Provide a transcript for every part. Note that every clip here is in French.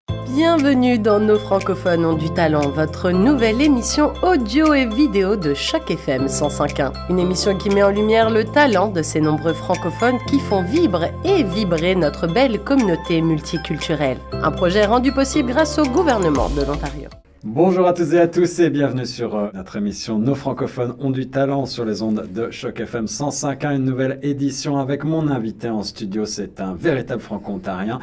Bienvenue dans Nos francophones ont du talent, votre nouvelle émission audio et vidéo de Choc FM 105.1. Une émission qui met en lumière le talent de ces nombreux francophones qui font vibrer et vibrer notre belle communauté multiculturelle. Un projet rendu possible grâce au gouvernement de l'Ontario. Bonjour à toutes et à tous et bienvenue sur notre émission Nos francophones ont du talent sur les ondes de Choc FM 105.1, une nouvelle édition avec mon invité en studio. C'est un véritable franco-ontarien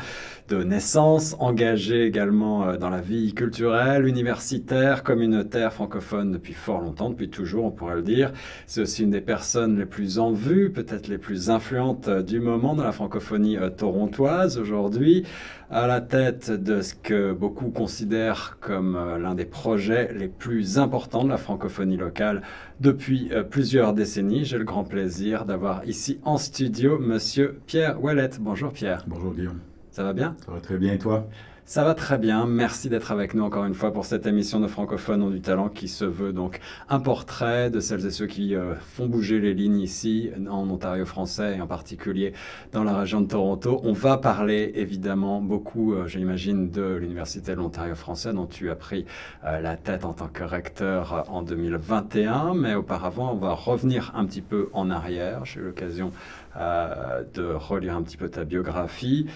de naissance, engagé également dans la vie culturelle, universitaire, communautaire, francophone depuis fort longtemps, depuis toujours on pourrait le dire. C'est aussi une des personnes les plus en vue, peut-être les plus influentes du moment dans la francophonie torontoise aujourd'hui, à la tête de ce que beaucoup considèrent comme l'un des projets les plus importants de la francophonie locale depuis plusieurs décennies. J'ai le grand plaisir d'avoir ici en studio Monsieur Pierre Ouellette. Bonjour Pierre. Bonjour Guillaume. Ça va bien? Ça va très bien, et toi? Ça va très bien. Merci d'être avec nous encore une fois pour cette émission de francophones ont du talent qui se veut donc un portrait de celles et ceux qui font bouger les lignes ici en Ontario français et en particulier dans la région de Toronto. On va parler évidemment beaucoup, j'imagine, de l'Université de l'Ontario français dont tu as pris la tête en tant que recteur en 2021. Mais auparavant, on va revenir un petit peu en arrière. J'ai eu l'occasion de relire un petit peu ta biographie.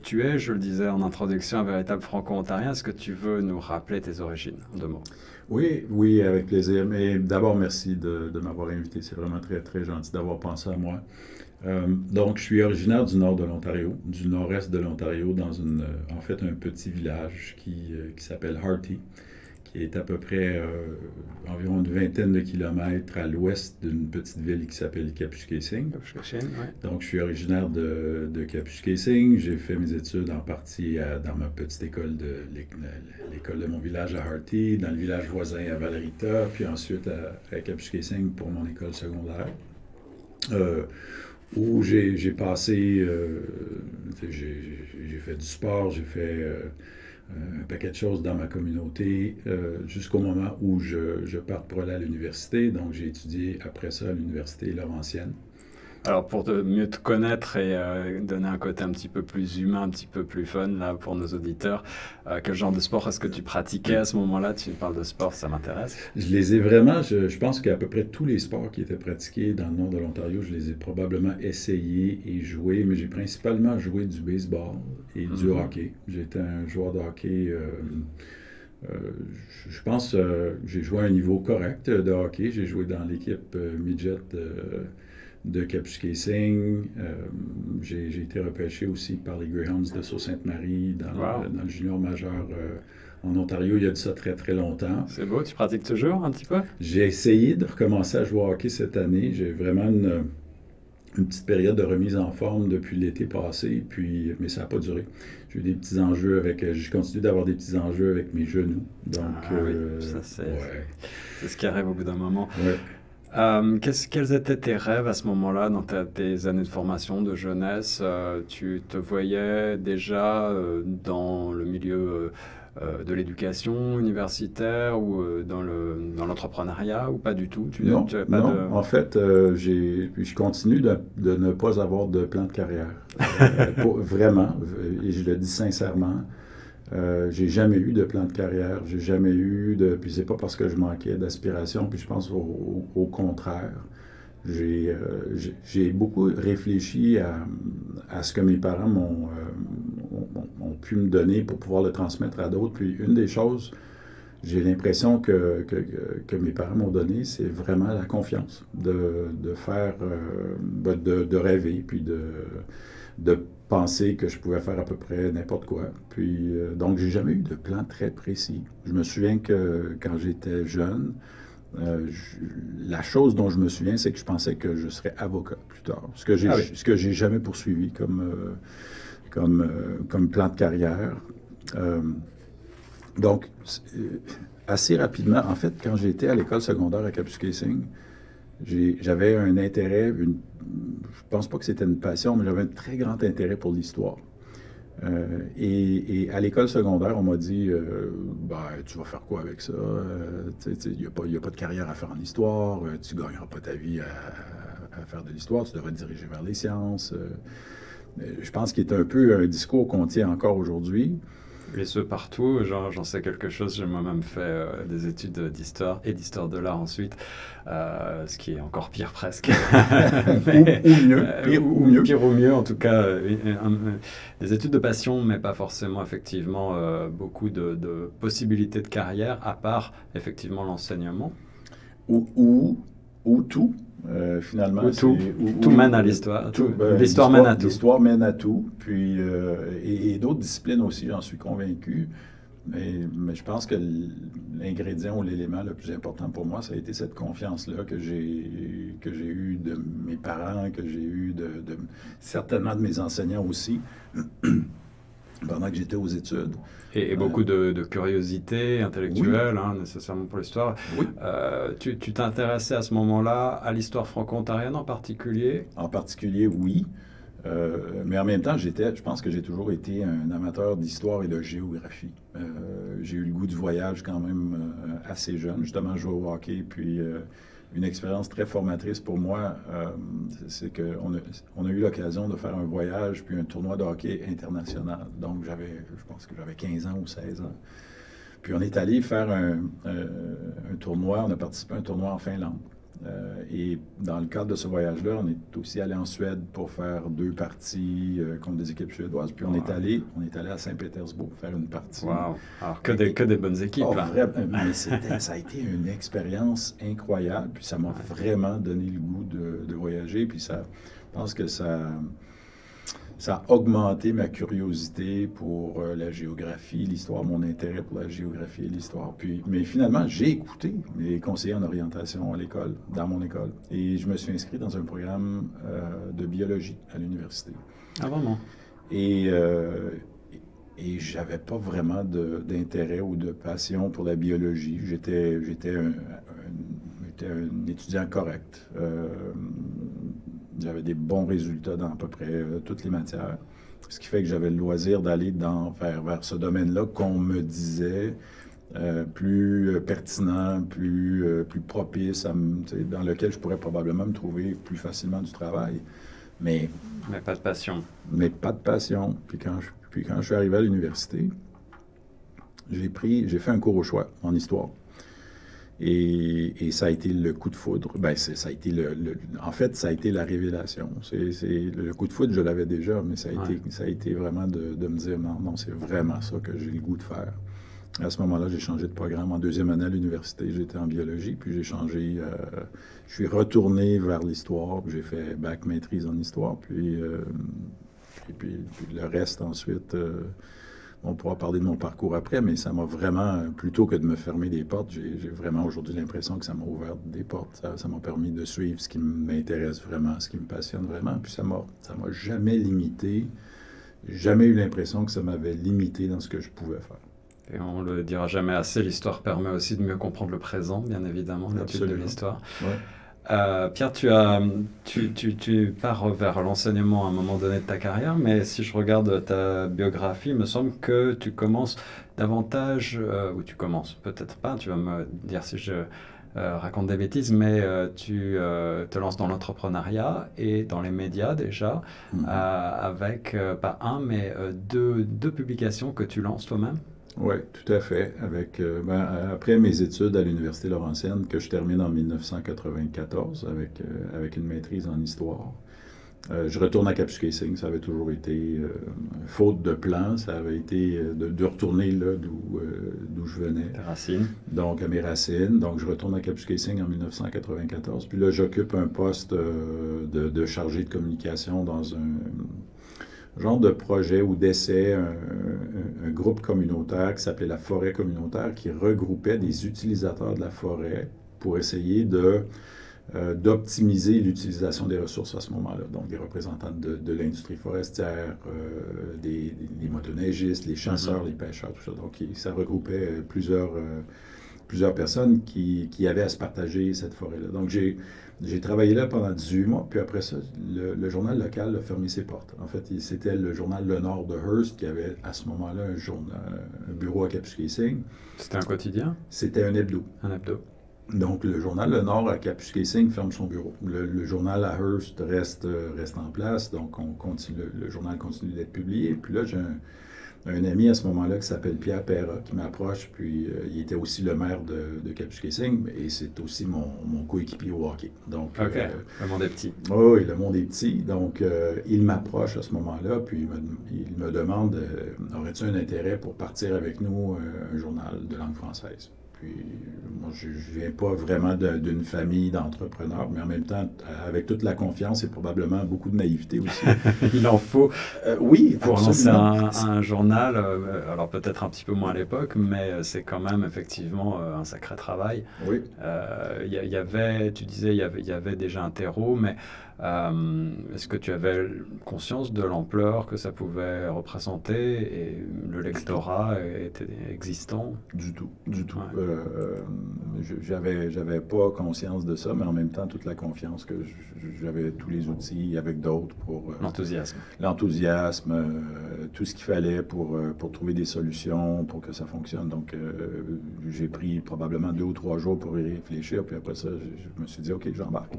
Tu es, je le disais en introduction, un véritable franco-ontarien. Est-ce que tu veux nous rappeler tes origines en deux mots? Oui, avec plaisir. Mais d'abord, merci de m'avoir invité. C'est vraiment très, très gentil d'avoir pensé à moi. Donc, je suis originaire du nord de l'Ontario, du nord-est de l'Ontario, dans en fait, un petit village qui s'appelle Harty, qui est à peu près environ une vingtaine de kilomètres à l'ouest d'une petite ville qui s'appelle Kapuskasing. Donc, je suis originaire de Kapuskasing. J'ai fait mes études en partie dans ma petite école l'école de mon village à Harty, dans le village voisin à Valerita, puis ensuite à Kapuskasing pour mon école secondaire. Où j'ai passé, j'ai fait du sport, j'ai fait un paquet de choses dans ma communauté jusqu'au moment où je parte pour aller à l'université. Donc, j'ai étudié après ça à l'université Laurentienne. Alors, pour mieux te connaître et donner un côté un petit peu plus humain, un petit peu plus fun là, pour nos auditeurs, quel genre de sport est-ce que tu pratiquais à ce moment-là? Tu parles de sport, ça m'intéresse. Je les ai vraiment, je pense qu'à peu près tous les sports qui étaient pratiqués dans le nord de l'Ontario, je les ai probablement essayés et joués, mais j'ai principalement joué du baseball et du hockey. J'étais un joueur de hockey. Je pense j'ai joué à un niveau correct de hockey. J'ai joué dans l'équipe midget de Kapuskasing. J'ai été repêché aussi par les Greyhounds de Sault-Sainte-Marie dans le junior majeur en Ontario. Il y a de ça très, très longtemps. C'est beau. Tu pratiques toujours un petit peu? J'ai essayé de recommencer à jouer au hockey cette année. J'ai vraiment une petite période de remise en forme depuis l'été passé, mais ça n'a pas duré. J'ai eu des petits enjeux je continue d'avoir des petits enjeux avec mes genoux. Donc, ça c'est ce qui arrive au bout d'un moment. Ouais. Quels étaient tes rêves à ce moment-là, dans tes années de formation, de jeunesse? Tu te voyais déjà dans le milieu de l'éducation universitaire ou dans l'entrepreneuriat ou pas du tout? Non. En fait, je continue de ne pas avoir de plan de carrière. Vraiment, et je le dis sincèrement. J'ai jamais eu de plan de carrière, j'ai jamais eu puis c'est pas parce que je manquais d'aspiration, puis je pense au contraire. J'ai beaucoup réfléchi à ce que mes parents ont pu me donner pour pouvoir le transmettre à d'autres. Puis une des choses, j'ai l'impression que mes parents m'ont donné, c'est vraiment la confiance de faire, de rêver, puis de penser que je pouvais faire à peu près n'importe quoi. Puis, donc, j'ai jamais eu de plan très précis. Je me souviens que quand j'étais jeune, la chose dont je me souviens, c'est que je pensais que je serais avocat plus tard. Ce que j'ai jamais poursuivi comme plan de carrière. Donc, assez rapidement, en fait, quand j'étais à l'école secondaire à Kapuskasing, j'avais un intérêt, je pense pas que c'était une passion, mais j'avais un très grand intérêt pour l'histoire. Et à l'école secondaire, on m'a dit tu vas faire quoi avec ça? Il n'y a pas de carrière à faire en histoire, tu ne gagneras pas ta vie à faire de l'histoire, tu devrais te diriger vers les sciences. Je pense qu'il est un peu un discours qu'on tient encore aujourd'hui. les ceux partout, j'en sais quelque chose. J'ai moi-même fait des études d'histoire et d'histoire de l'art ensuite, ce qui est encore pire presque. Mais, ou mieux, pire ou mieux, en tout cas, des études de passion, mais pas forcément effectivement beaucoup de possibilités de carrière, à part effectivement l'enseignement. Ou tout. Finalement, tout mène à l'histoire. L'histoire mène à tout. L'histoire mène à tout. Puis, et d'autres disciplines aussi, j'en suis convaincu. Mais je pense que l'ingrédient ou l'élément le plus important pour moi, ça a été cette confiance-là que j'ai eue de mes parents, que j'ai eue certainement de mes enseignants aussi, pendant que j'étais aux études. Et beaucoup de curiosité intellectuelle, oui. Nécessairement pour l'histoire. Oui. Tu t'intéressais à ce moment-là à l'histoire franco-ontarienne en particulier? En particulier, oui. Mais en même temps, je pense que j'ai toujours été un amateur d'histoire et de géographie. J'ai eu le goût du voyage quand même assez jeune. Justement, jouer au hockey, puis une expérience très formatrice pour moi, c'est qu'on a eu l'occasion de faire un voyage puis un tournoi de hockey international. Donc, je pense que j'avais 15 ans ou 16 ans. Puis on est allé faire un tournoi, on a participé à un tournoi en Finlande. Et dans le cadre de ce voyage-là, on est aussi allé en Suède pour faire 2 parties contre des équipes suédoises. Puis on est allé à Saint-Pétersbourg faire une partie. Wow! Alors que des bonnes équipes. Mais ça a été une expérience incroyable. Puis ça m'a vraiment donné le goût de voyager. Puis je pense que ça a augmenté ma curiosité pour la géographie, l'histoire, mon intérêt pour la géographie et l'histoire. Mais finalement, j'ai écouté les conseillers en orientation à l'école, dans mon école, et je me suis inscrit dans un programme de biologie à l'université. Ah, vraiment? Et j'avais pas vraiment d'intérêt ou de passion pour la biologie. J'étais un étudiant correct. J'avais des bons résultats dans à peu près toutes les matières, ce qui fait que j'avais le loisir d'aller vers ce domaine-là qu'on me disait plus pertinent, plus propice, dans lequel je pourrais probablement me trouver plus facilement du travail. Mais pas de passion. Mais pas de passion. Puis quand je suis arrivé à l'université, j'ai fait un cours au choix en histoire. Et ça a été le coup de foudre. Ça a été en fait, ça a été la révélation. Le coup de foudre, je l'avais déjà, mais ça a été vraiment de me dire non, c'est vraiment ça que j'ai le goût de faire. À ce moment-là, j'ai changé de programme. En 2e année à l'université, j'étais en biologie, puis j'ai changé. Je suis retourné vers l'histoire, puis j'ai fait bac maîtrise en histoire, puis le reste ensuite. On pourra parler de mon parcours après, mais ça m'a vraiment, plutôt que de me fermer des portes, j'ai vraiment aujourd'hui l'impression que ça m'a ouvert des portes. Ça m'a permis de suivre ce qui m'intéresse vraiment, ce qui me passionne vraiment. Puis ça m'a jamais limité. Jamais eu l'impression que ça m'avait limité dans ce que je pouvais faire. Et on le dira jamais assez, l'histoire permet aussi de mieux comprendre le présent, bien évidemment, l'étude de l'histoire. Ouais. Pierre, tu pars vers l'enseignement à un moment donné de ta carrière, mais si je regarde ta biographie, il me semble que tu commences davantage, ou tu commences, peut-être pas, tu vas me dire si je raconte des bêtises, mais tu te lances dans l'entrepreneuriat et dans les médias déjà, avec pas un, mais deux publications que tu lances toi-même. Oui, tout à fait. Après mes études à l'Université Laurentienne, que je termine en 1994 avec une maîtrise en histoire, je retourne à Kapuskasing. Ça avait toujours été, faute de plan, ça avait été de retourner là d'où je venais. Tes racines. Donc, à mes racines. Donc, je retourne à Kapuskasing en 1994. Puis là, j'occupe un poste de chargé de communication dans un genre de projet ou d'essai, un groupe communautaire qui s'appelait la Forêt communautaire, qui regroupait des utilisateurs de la forêt pour essayer d'optimiser l'utilisation des ressources à ce moment-là. Donc, des représentants de l'industrie forestière, des motoneigistes, les chasseurs, les pêcheurs, tout ça. Donc, ça regroupait plusieurs personnes qui avaient à se partager cette forêt-là. Donc, j'ai travaillé là pendant 18 mois, puis après ça, le journal local a fermé ses portes. En fait, c'était le journal Le Nord de Hearst qui avait à ce moment-là un bureau à Kapuskasing. C'était un quotidien? C'était un hebdo. Un hebdo. Donc, le journal Le Nord à Kapuskasing ferme son bureau. Le journal à Hearst reste en place, donc le journal continue d'être publié. Puis là, un ami à ce moment-là qui s'appelle Pierre Perra qui m'approche, puis il était aussi le maire de Kapuskasing et c'est aussi mon coéquipier au hockey. Donc, OK, le monde est petit. Oui, le monde est petit. Donc, il m'approche à ce moment-là, puis il me demande aurais-tu un intérêt pour partir avec nous un journal de langue française? Puis, moi, je ne viens pas vraiment d'une famille d'entrepreneurs, mais en même temps, avec toute la confiance et probablement beaucoup de naïveté aussi. Il en faut. Oui, pour lancer un journal, alors peut-être un petit peu moins à l'époque, mais c'est quand même effectivement un sacré travail. Oui. Tu disais, il y avait déjà un terreau, mais est-ce que tu avais conscience de l'ampleur que ça pouvait représenter et le lectorat était existant? Du tout. Ouais. J'avais pas conscience de ça, mais en même temps, toute la confiance que j'avais tous les outils avec d'autres pour... L'enthousiasme. L'enthousiasme, tout ce qu'il fallait pour trouver des solutions, pour que ça fonctionne. Donc, j'ai pris probablement 2 ou 3 jours pour y réfléchir, puis après ça, je me suis dit, OK, j'embarque.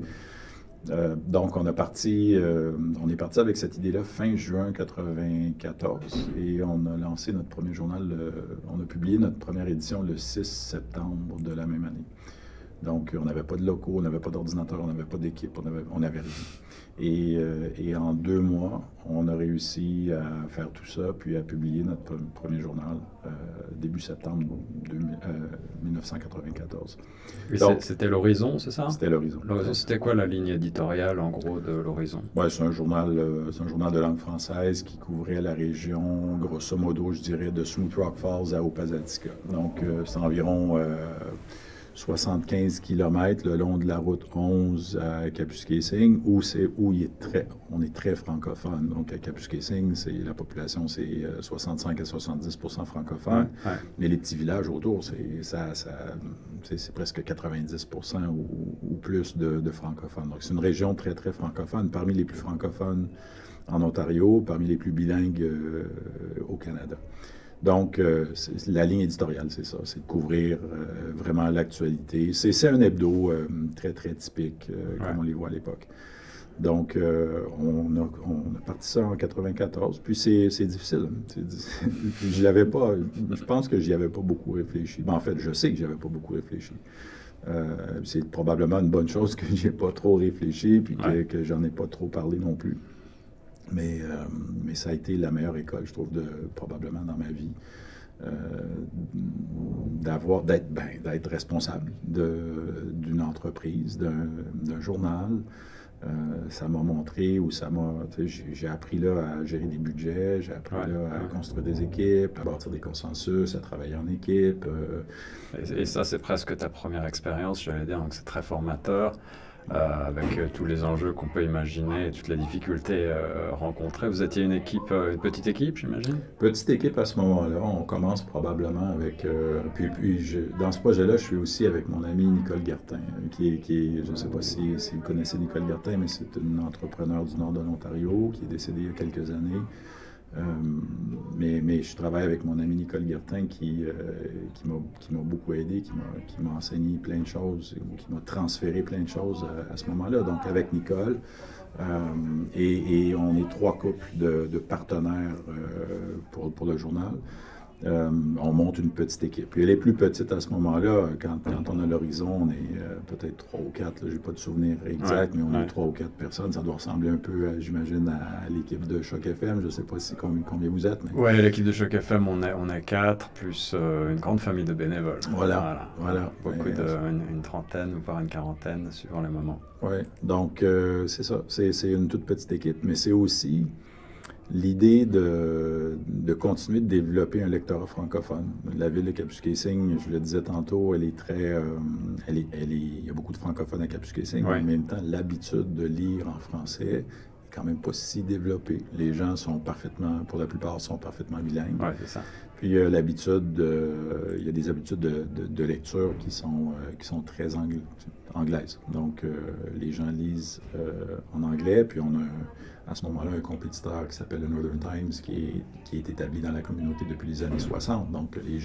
Donc, on est parti avec cette idée-là fin juin 1994 et on a lancé notre premier journal, on a publié notre première édition le 6 septembre de la même année. Donc, on n'avait pas de locaux, on n'avait pas d'ordinateur, on n'avait pas d'équipe, on n'avait rien. Et en 2 mois, on a réussi à faire tout ça, puis à publier notre premier journal début septembre 1994. Donc, c'était l'Horizon, c'est ça? C'était l'Horizon. L'Horizon, c'était quoi la ligne éditoriale, en gros, de l'Horizon? Ouais, c'est un journal de langue française qui couvrait la région, grosso modo, je dirais, de Smooth Rock Falls à Opazatika. Donc, c'est environ 75 km le long de la route 11 à Kapuskasing, où on est très francophone. Donc, à Kapuskasing, la population, c'est 65 à 70% francophone. Ouais. Mais les petits villages autour, c'est presque 90% ou plus de francophones. Donc, c'est une région très, très francophone, parmi les plus francophones en Ontario, parmi les plus bilingues au Canada. Donc, la ligne éditoriale, c'est ça, c'est de couvrir vraiment l'actualité. C'est un hebdo très, très typique, comme on les voit à l'époque. Donc, on a parti ça en 94, puis c'est difficile. Je pense que j'y avais pas beaucoup réfléchi. En fait, je sais que j'avais pas beaucoup réfléchi. C'est probablement une bonne chose que j'ai pas trop réfléchi, puis que j'en ai pas trop parlé non plus. Mais ça a été la meilleure école, je trouve, probablement dans ma vie, d'être responsable d'une entreprise, d'un journal. Ça m'a montré j'ai appris là à gérer des budgets, j'ai appris là à construire des équipes, à bâtir des consensus, à travailler en équipe. Et ça, c'est presque ta première expérience, j'allais dire, donc c'est très formateur. Avec tous les enjeux qu'on peut imaginer et toutes les difficultés rencontrées. Vous étiez une petite équipe, j'imagine? Petite équipe à ce moment-là. On commence probablement avec... dans ce projet-là, je suis aussi avec mon ami Nicole Gartin, qui est je ne sais pas si vous connaissez Nicole Gartin, mais c'est une entrepreneure du nord de l'Ontario qui est décédée il y a quelques années. Mais je travaille avec mon ami Nicole Gartin qui m'a beaucoup aidé, qui m'a enseigné plein de choses, qui m'a transféré plein de choses à ce moment-là. Donc avec Nicole, et on est 3 couples de partenaires pour le journal. On monte une petite équipe. Puis elle est plus petite à ce moment-là. Quand on a l'Horizon, on est peut-être 3 ou 4. Je n'ai pas de souvenir exact, mais on est 3 ou 4 personnes. Ça doit ressembler un peu, j'imagine, à l'équipe de Choc FM. Je ne sais pas combien vous êtes. Mais... Oui, l'équipe de Choc FM, on est 4, plus une grande famille de bénévoles. Voilà. Beaucoup une trentaine ou voire une quarantaine, suivant les moments. Oui, donc c'est ça. C'est une toute petite équipe, mais c'est aussi... l'idée de continuer de développer un lectorat francophone. La ville de Kapuskasing, je le disais tantôt, elle est très... il y a beaucoup de francophones à Kapuskasing, mais en même temps, l'habitude de lire en français est quand même pas si développée. Les gens pour la plupart, sont parfaitement bilingues. Oui, c'est ça. Puis il y a des habitudes de lecture qui sont très anglaises. Donc, les gens lisent en anglais, puis on a à ce moment-là un compétiteur qui s'appelle le Northern Times qui est établi dans la communauté depuis les années 60. Donc, que les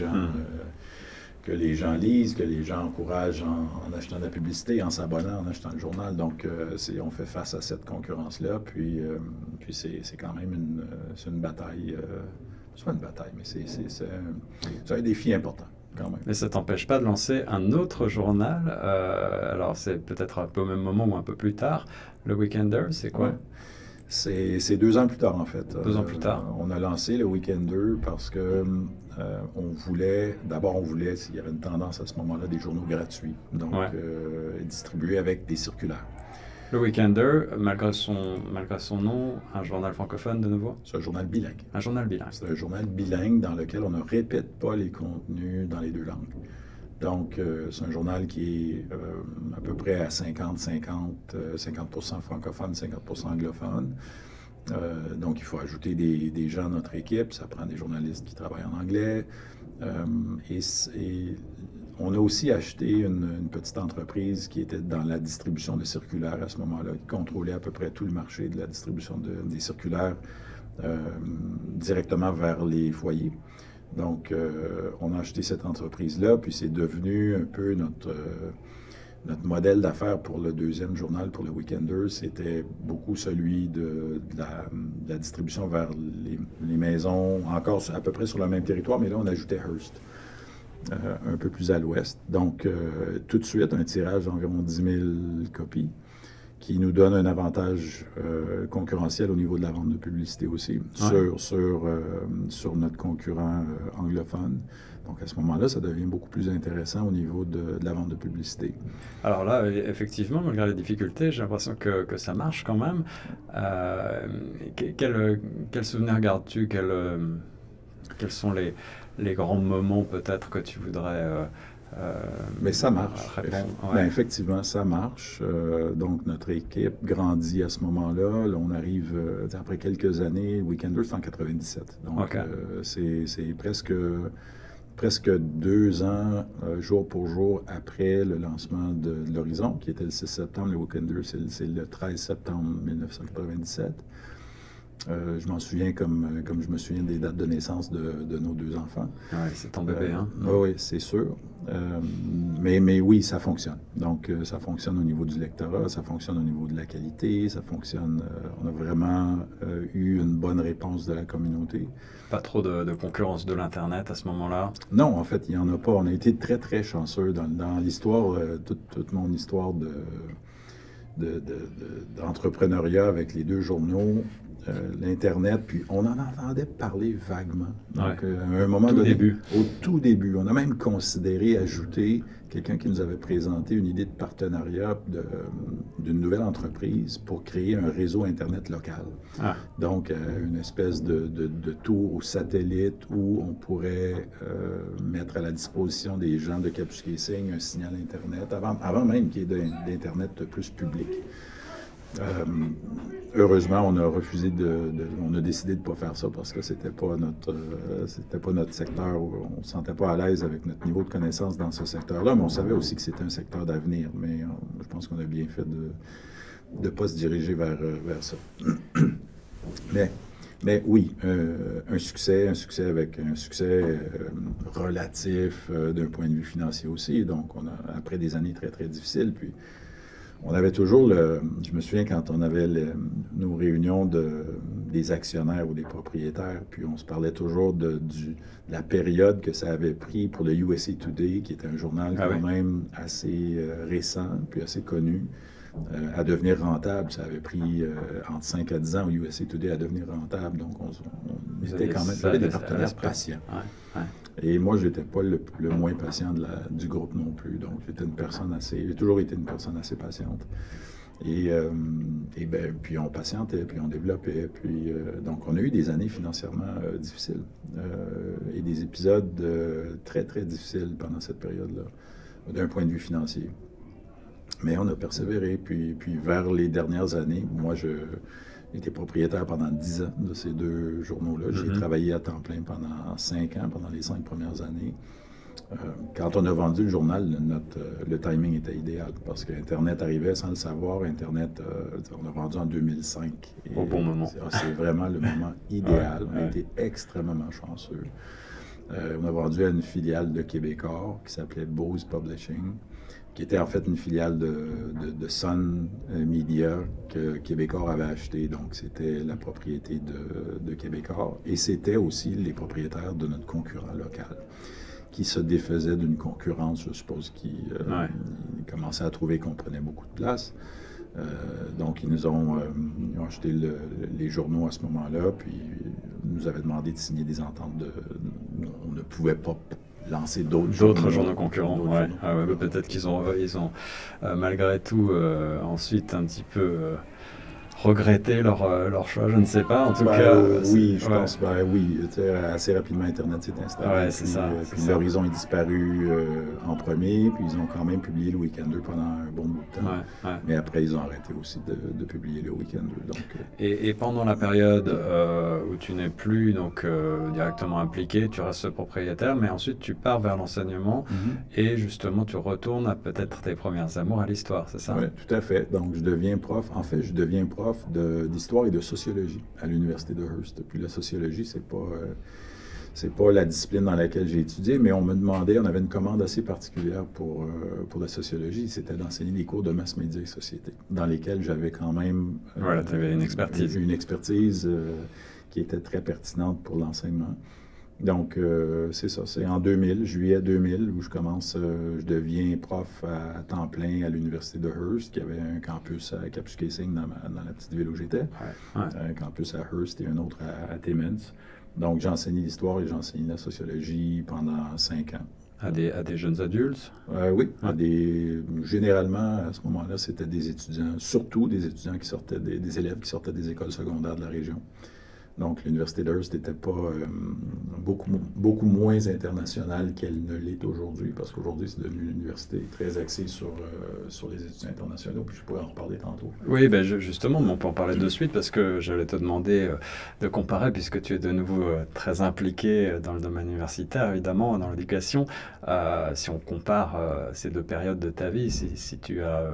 gens lisent, que les gens encouragent en achetant de la publicité, en s'abonnant, en achetant le journal. Donc, on fait face à cette concurrence-là. Puis c'est quand même une bataille c'est pas une bataille, mais c'est un défi important. Quand même. Mais ça ne t'empêche pas de lancer un autre journal. Alors, c'est peut-être un peu au même moment ou un peu plus tard. Le Weekender, c'est quoi? Ouais. C'est 2 ans plus tard, en fait. 2 ans plus tard. On a lancé le Weekender parce que on voulait, il y avait une tendance à ce moment-là, des journaux gratuits, donc distribués avec des circulaires. Le Weekender, malgré son nom, un journal francophone de nouveau? C'est un journal bilingue. Un journal bilingue. C'est un journal bilingue dans lequel on ne répète pas les contenus dans les 2 langues. Donc, c'est un journal qui est à peu près à 50% francophone, 50% anglophone. Donc, il faut ajouter des gens à notre équipe. Ça prend des journalistes qui travaillent en anglais. Et on a aussi acheté une petite entreprise qui était dans la distribution de circulaires à ce moment-là, qui contrôlait à peu près tout le marché de la distribution des circulaires directement vers les foyers. Donc, on a acheté cette entreprise-là, puis c'est devenu un peu notre modèle d'affaires pour le 2e journal, pour le Weekender. C'était beaucoup celui de la distribution vers les maisons, encore à peu près sur le même territoire, mais là, on ajoutait Hearst, un peu plus à l'ouest. Donc, tout de suite, un tirage d'environ 10 000 copies, qui nous donne un avantage concurrentiel au niveau de la vente de publicité aussi, sur notre concurrent anglophone. Donc, à ce moment-là, ça devient beaucoup plus intéressant au niveau de la vente de publicité. Alors là, effectivement, malgré les difficultés, j'ai l'impression que ça marche quand même. Quel souvenir gardes-tu? Quels sont les grands moments peut-être que tu voudrais... mais ça marche. Ben, effectivement, ça marche. Donc, notre équipe grandit à ce moment-là. Là, on arrive, après quelques années, Weekender, c'est en 97. Donc, c'est presque 2 ans, jour pour jour, après le lancement de l'Horizon, qui était le 6 septembre. Le Weekender, c'est le 13 septembre 1997. Je m'en souviens comme je me souviens des dates de naissance de nos 2 enfants. Oui, c'est ton bébé, hein? Oui, c'est sûr. Mais oui, ça fonctionne. Donc, ça fonctionne au niveau du lectorat, ça fonctionne au niveau de la qualité, ça fonctionne... on a vraiment eu une bonne réponse de la communauté. Pas trop de concurrence de l'Internet à ce moment-là? Non, en fait, il n'y en a pas. On a été très, très chanceux dans l'histoire, toute mon histoire d'entrepreneuriat avec les 2 journaux. L'Internet, puis on en entendait parler vaguement. Donc, à un moment donné, au tout début, on a même considéré ajouter quelqu'un qui nous avait présenté une idée de partenariat d'une nouvelle entreprise pour créer un réseau Internet local. Donc, une espèce de tour ou satellite où on pourrait mettre à la disposition des gens de Kapuskasing un signal Internet, avant même qu'il y ait d'Internet plus public. Heureusement, on a refusé on a décidé de ne pas faire ça parce que c'était pas notre secteur, où on ne se sentait pas à l'aise avec notre niveau de connaissance dans ce secteur-là, mais on savait aussi que c'était un secteur d'avenir, mais je pense qu'on a bien fait de ne pas se diriger vers ça. Mais oui, un succès avec un succès relatif d'un point de vue financier aussi, donc après des années très, très difficiles, puis on avait toujours je me souviens quand on avait nos réunions des actionnaires ou des propriétaires, puis on se parlait toujours de la période que ça avait pris pour le USA Today, qui était un journal même assez récent, puis assez connu, à devenir rentable. Ça avait pris entre 5 à 10 ans au USA Today à devenir rentable, donc on était quand même des partenaires patients. Et moi, je n'étais pas le moins patient du groupe non plus. Donc, j'ai toujours été une personne assez patiente. Et puis on patientait, puis on développait. Puis, donc, on a eu des années financièrement difficiles et des épisodes très, très difficiles pendant cette période-là, d'un point de vue financier. Mais on a persévéré. Puis vers les dernières années, moi, j'étais propriétaire pendant 10 ans de ces 2 journaux-là. J'ai travaillé à temps plein pendant 5 ans, pendant les 5 premières années. Quand on a vendu le journal, le timing était idéal parce qu'Internet arrivait sans le savoir. Internet, on a vendu en 2005. Au bon moment. C'est vraiment le moment idéal. On a été extrêmement chanceux. On a vendu à une filiale de Québecor qui s'appelait Bose Publishing. qui était en fait une filiale de Sun Media que Québecor avait acheté. Donc, c'était la propriété de Québecor. Et c'était aussi les propriétaires de notre concurrent local, qui se défaisait d'une concurrence, je suppose, qui commençait à trouver qu'on prenait beaucoup de place. Donc, ils ont acheté les journaux à ce moment-là, puis nous avaient demandé de signer des ententes on ne pouvait pas lancer d'autres journaux concurrents. Peut-être qu'ils ont malgré tout ensuite un petit peu regretter leur choix, je ne sais pas. En tout cas, oui, je pense. Oui, assez rapidement, Internet s'est installé. Puis l'Horizon est disparu en premier, puis ils ont quand même publié le Weekender pendant un bon bout de temps. Mais après, ils ont arrêté aussi de publier le Weekender. Donc, et pendant la période où tu n'es plus donc directement impliqué, tu restes propriétaire, mais ensuite tu pars vers l'enseignement et justement tu retournes à peut-être tes premières amours à l'histoire, c'est ça? Oui, tout à fait. Donc, je deviens prof. En fait, je deviens prof d'histoire et de sociologie à l'Université de Hearst. Puis la sociologie, c'est pas la discipline dans laquelle j'ai étudié, mais on me demandait, on avait une commande assez particulière pour la sociologie, c'était d'enseigner des cours de mass média et société, dans lesquels j'avais quand même tu avais une expertise. Une expertise qui était très pertinente pour l'enseignement. Donc, c'est ça, c'est en 2000, juillet 2000, où je deviens prof à temps plein à l'Université de Hearst, qui avait un campus à Kapuskasing dans la petite ville où j'étais, un campus à Hearst et un autre à Timmins. Donc, j'ai enseigné l'histoire et j'ai enseigné la sociologie pendant 5 ans. À des jeunes adultes? Oui, généralement, à ce moment-là, c'était des étudiants, surtout des étudiants qui sortaient, des élèves qui sortaient des écoles secondaires de la région. Donc, l'Université de Hearst n'était pas beaucoup moins internationale qu'elle ne l'est aujourd'hui, parce qu'aujourd'hui, c'est devenu une université très axée sur les étudiants internationaux, puis je pourrais en reparler tantôt. Oui, justement, on peut en parler de suite, parce que j'allais te demander de comparer, puisque tu es de nouveau très impliqué dans le domaine universitaire, évidemment, dans l'éducation. Si on compare ces deux périodes de ta vie, si tu as...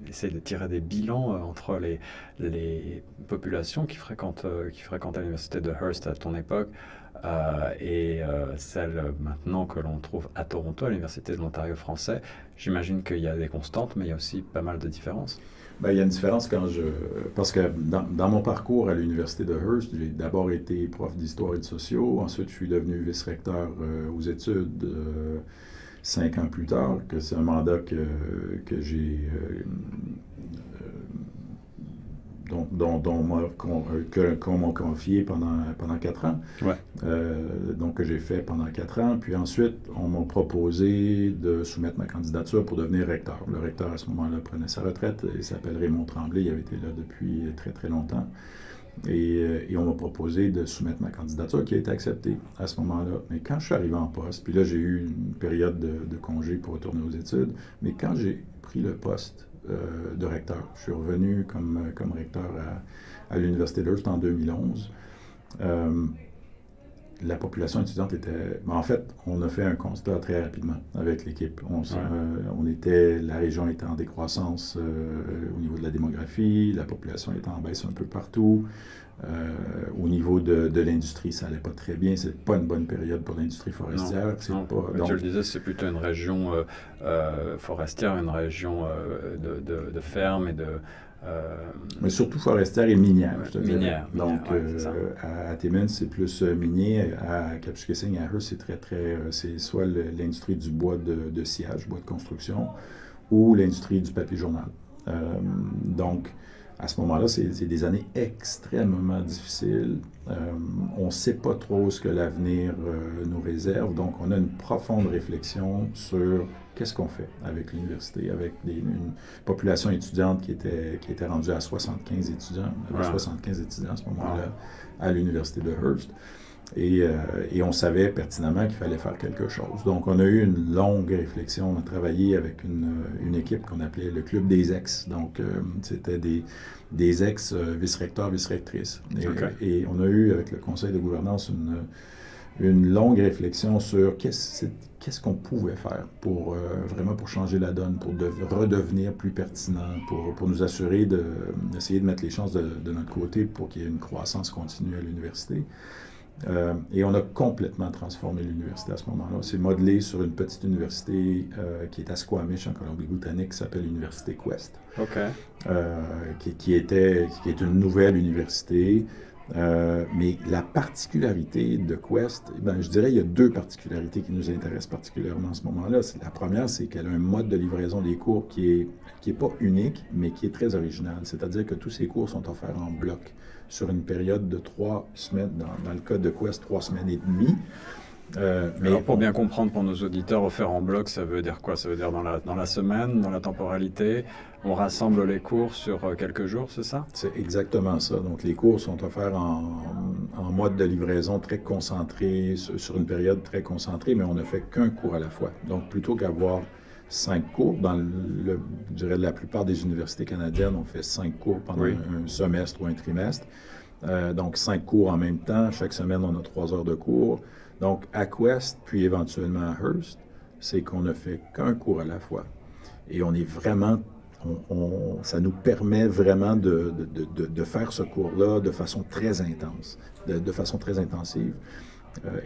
essayer de tirer des bilans entre les populations qui fréquentent l'université de Hearst à ton époque et celles maintenant que l'on trouve à Toronto, à l'université de l'Ontario français. J'imagine qu'il y a des constantes, mais il y a aussi pas mal de différences. Il y a une différence parce que dans mon parcours à l'université de Hearst, j'ai d'abord été prof d'histoire et de sociaux. Ensuite, je suis devenu vice-recteur aux études 5 ans plus tard, que c'est un mandat que j'ai qu'on m'a confié pendant 4 ans. Donc que j'ai fait pendant 4 ans. Puis ensuite, on m'a proposé de soumettre ma candidature pour devenir recteur. Le recteur, à ce moment-là, prenait sa retraite. Il s'appelle Raymond Tremblay. Il avait été là depuis très, très longtemps. Et on m'a proposé de soumettre ma candidature qui a été acceptée à ce moment-là. Mais quand je suis arrivé en poste, puis là, j'ai eu une période de congé pour retourner aux études, mais quand j'ai pris le poste de recteur, je suis revenu comme recteur à l'Université de Hearst en 2011, la population étudiante était... en fait, on a fait un constat très rapidement avec l'équipe. La région était en décroissance au niveau de la démographie, la population était en baisse un peu partout. Au niveau de l'industrie, ça n'allait pas très bien. C'est pas une bonne période pour l'industrie forestière. Donc, je le disais, c'est plutôt une région forestière, une région de ferme et de... Mais surtout forestière et minière, je te dirais. Minière. Donc, à Timmins, c'est plus minier. À Kapuskasing, à Hearst, c'est c'est soit l'industrie du bois de sciage, bois de construction, ou l'industrie du papier journal. Donc, à ce moment-là, c'est des années extrêmement difficiles. On ne sait pas trop ce que l'avenir nous réserve. Donc, on a une profonde réflexion sur qu'est-ce qu'on fait avec l'université, avec une population étudiante qui était rendue à 75 étudiants. Il y avait 75 étudiants à ce moment-là à l'université de Hearst. Et on savait pertinemment qu'il fallait faire quelque chose. Donc, on a eu une longue réflexion. On a travaillé avec une équipe qu'on appelait le Club des ex. Donc, c'était des ex-vice-recteurs, vice-rectrices. Et on a eu, avec le conseil de gouvernance, une longue réflexion sur qu'est-ce qu'on pouvait faire pour vraiment pour changer la donne, pour redevenir plus pertinent, pour nous assurer d'essayer de mettre les chances de notre côté pour qu'il y ait une croissance continue à l'université. Et on a complètement transformé l'université à ce moment-là. On s'est modelé sur une petite université qui est à Squamish, en Colombie-Britannique, qui s'appelle l'Université Quest, qui est une nouvelle université. Mais la particularité de Quest, je dirais qu'il y a deux particularités qui nous intéressent particulièrement à ce moment-là. La première, c'est qu'elle a un mode de livraison des cours qui est pas unique, mais qui est très original. C'est-à-dire que tous ces cours sont offerts en bloc sur une période de 3 semaines, dans le cas de Quest, 3 semaines et demie. Alors pour bien comprendre pour nos auditeurs, offert en bloc, ça veut dire quoi? Ça veut dire dans la semaine, dans la temporalité, on rassemble les cours sur quelques jours, c'est ça? C'est exactement ça. Donc les cours sont offerts en mode de livraison très concentré, sur une période très concentrée, mais on ne fait qu'un cours à la fois. Donc plutôt qu'avoir 5 cours, je dirais la plupart des universités canadiennes, on fait 5 cours pendant un semestre ou un trimestre. Donc 5 cours en même temps. Chaque semaine, on a 3 heures de cours. Donc, à Quest, puis éventuellement à Hearst, c'est qu'on ne fait qu'un cours à la fois. Et on est vraiment, ça nous permet vraiment de faire ce cours-là de façon très intense, de façon très intensive.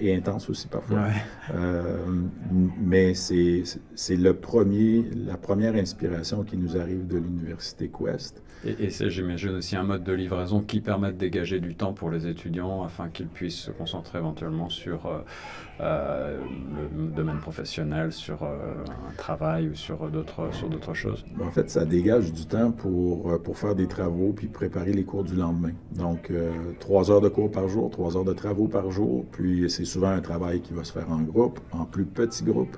Et intense aussi parfois. Ouais. Mais c'est la première inspiration qui nous arrive de l'Université Quest. Et c'est, j'imagine, aussi un mode de livraison qui permet de dégager du temps pour les étudiants afin qu'ils puissent se concentrer éventuellement sur le domaine professionnel, sur un travail ou sur d'autres choses. En fait, ça dégage du temps pour faire des travaux puis préparer les cours du lendemain. Donc, 3 heures de cours par jour, 3 heures de travaux par jour, puis c'est souvent un travail qui va se faire en groupe, en plus petits groupes.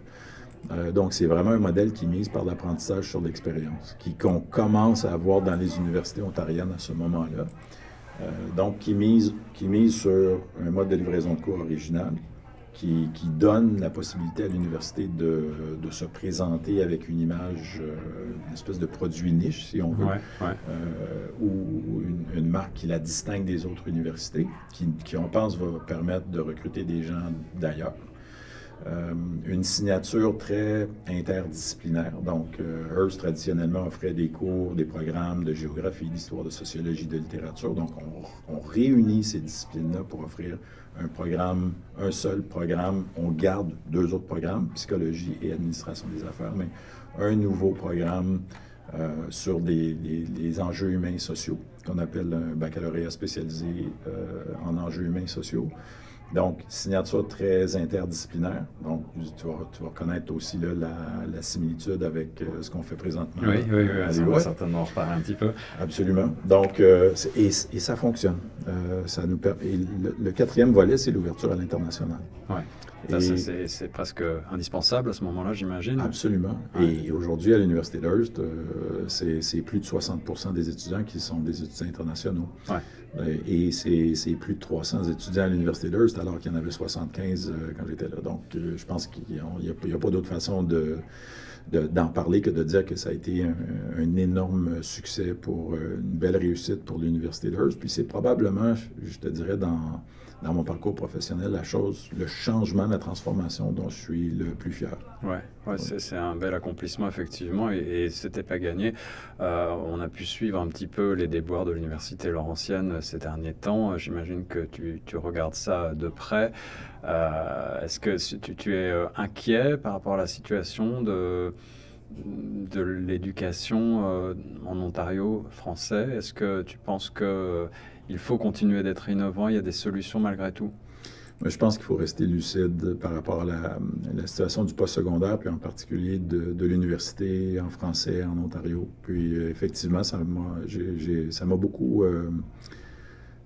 Donc, c'est vraiment un modèle qui mise par l'apprentissage sur l'expérience, qu'on commence à avoir dans les universités ontariennes à ce moment-là. Donc, qui mise sur un mode de livraison de cours original, qui donne la possibilité à l'université de se présenter avec une image, une espèce de produit niche, si on veut, ou une marque qui la distingue des autres universités, qui on pense va permettre de recruter des gens d'ailleurs. Une signature très interdisciplinaire. Donc, Hearst, traditionnellement, offrait des cours, des programmes de géographie, d'histoire, de sociologie, de littérature. Donc, on réunit ces disciplines-là pour offrir un seul programme. On garde 2 autres programmes, psychologie et administration des affaires, mais un nouveau programme sur les enjeux humains et sociaux, qu'on appelle un baccalauréat spécialisé en enjeux humains et sociaux. Donc, signature très interdisciplinaire. Donc, tu vas reconnaître aussi là, la similitude avec ce qu'on fait présentement. Oui, on va certainement en reparler un petit peu. Absolument. Donc, et ça fonctionne. Ça nous permet. Et le 4e volet, c'est l'ouverture à l'international. Oui. C'est presque indispensable à ce moment-là, j'imagine. Absolument. Ouais. Et aujourd'hui, à l'Université d'Hearst, c'est plus de 60% des étudiants qui sont des étudiants internationaux. Ouais. Et c'est plus de 300 étudiants à l'Université d'Hearst, alors qu'il y en avait 75 quand j'étais là. Donc, je pense qu'il n'y a pas d'autre façon d'en parler que de dire que ça a été un énorme succès une belle réussite pour l'Université d'Hearst. Puis c'est probablement, je te dirais, dans mon parcours professionnel, le changement, la transformation dont je suis le plus fier. Ouais. C'est un bel accomplissement, effectivement, et c'était pas gagné. On a pu suivre un petit peu les déboires de l'Université Laurentienne ces derniers temps. J'imagine que tu regardes ça de près. Est-ce que tu es inquiet par rapport à la situation de l'éducation en Ontario français? Est-ce que tu penses qu'il faut continuer d'être innovant? Il y a des solutions malgré tout? Je pense qu'il faut rester lucide par rapport à la situation du postsecondaire, puis en particulier de l'université en français en Ontario. Puis effectivement, ça m'a beaucoup...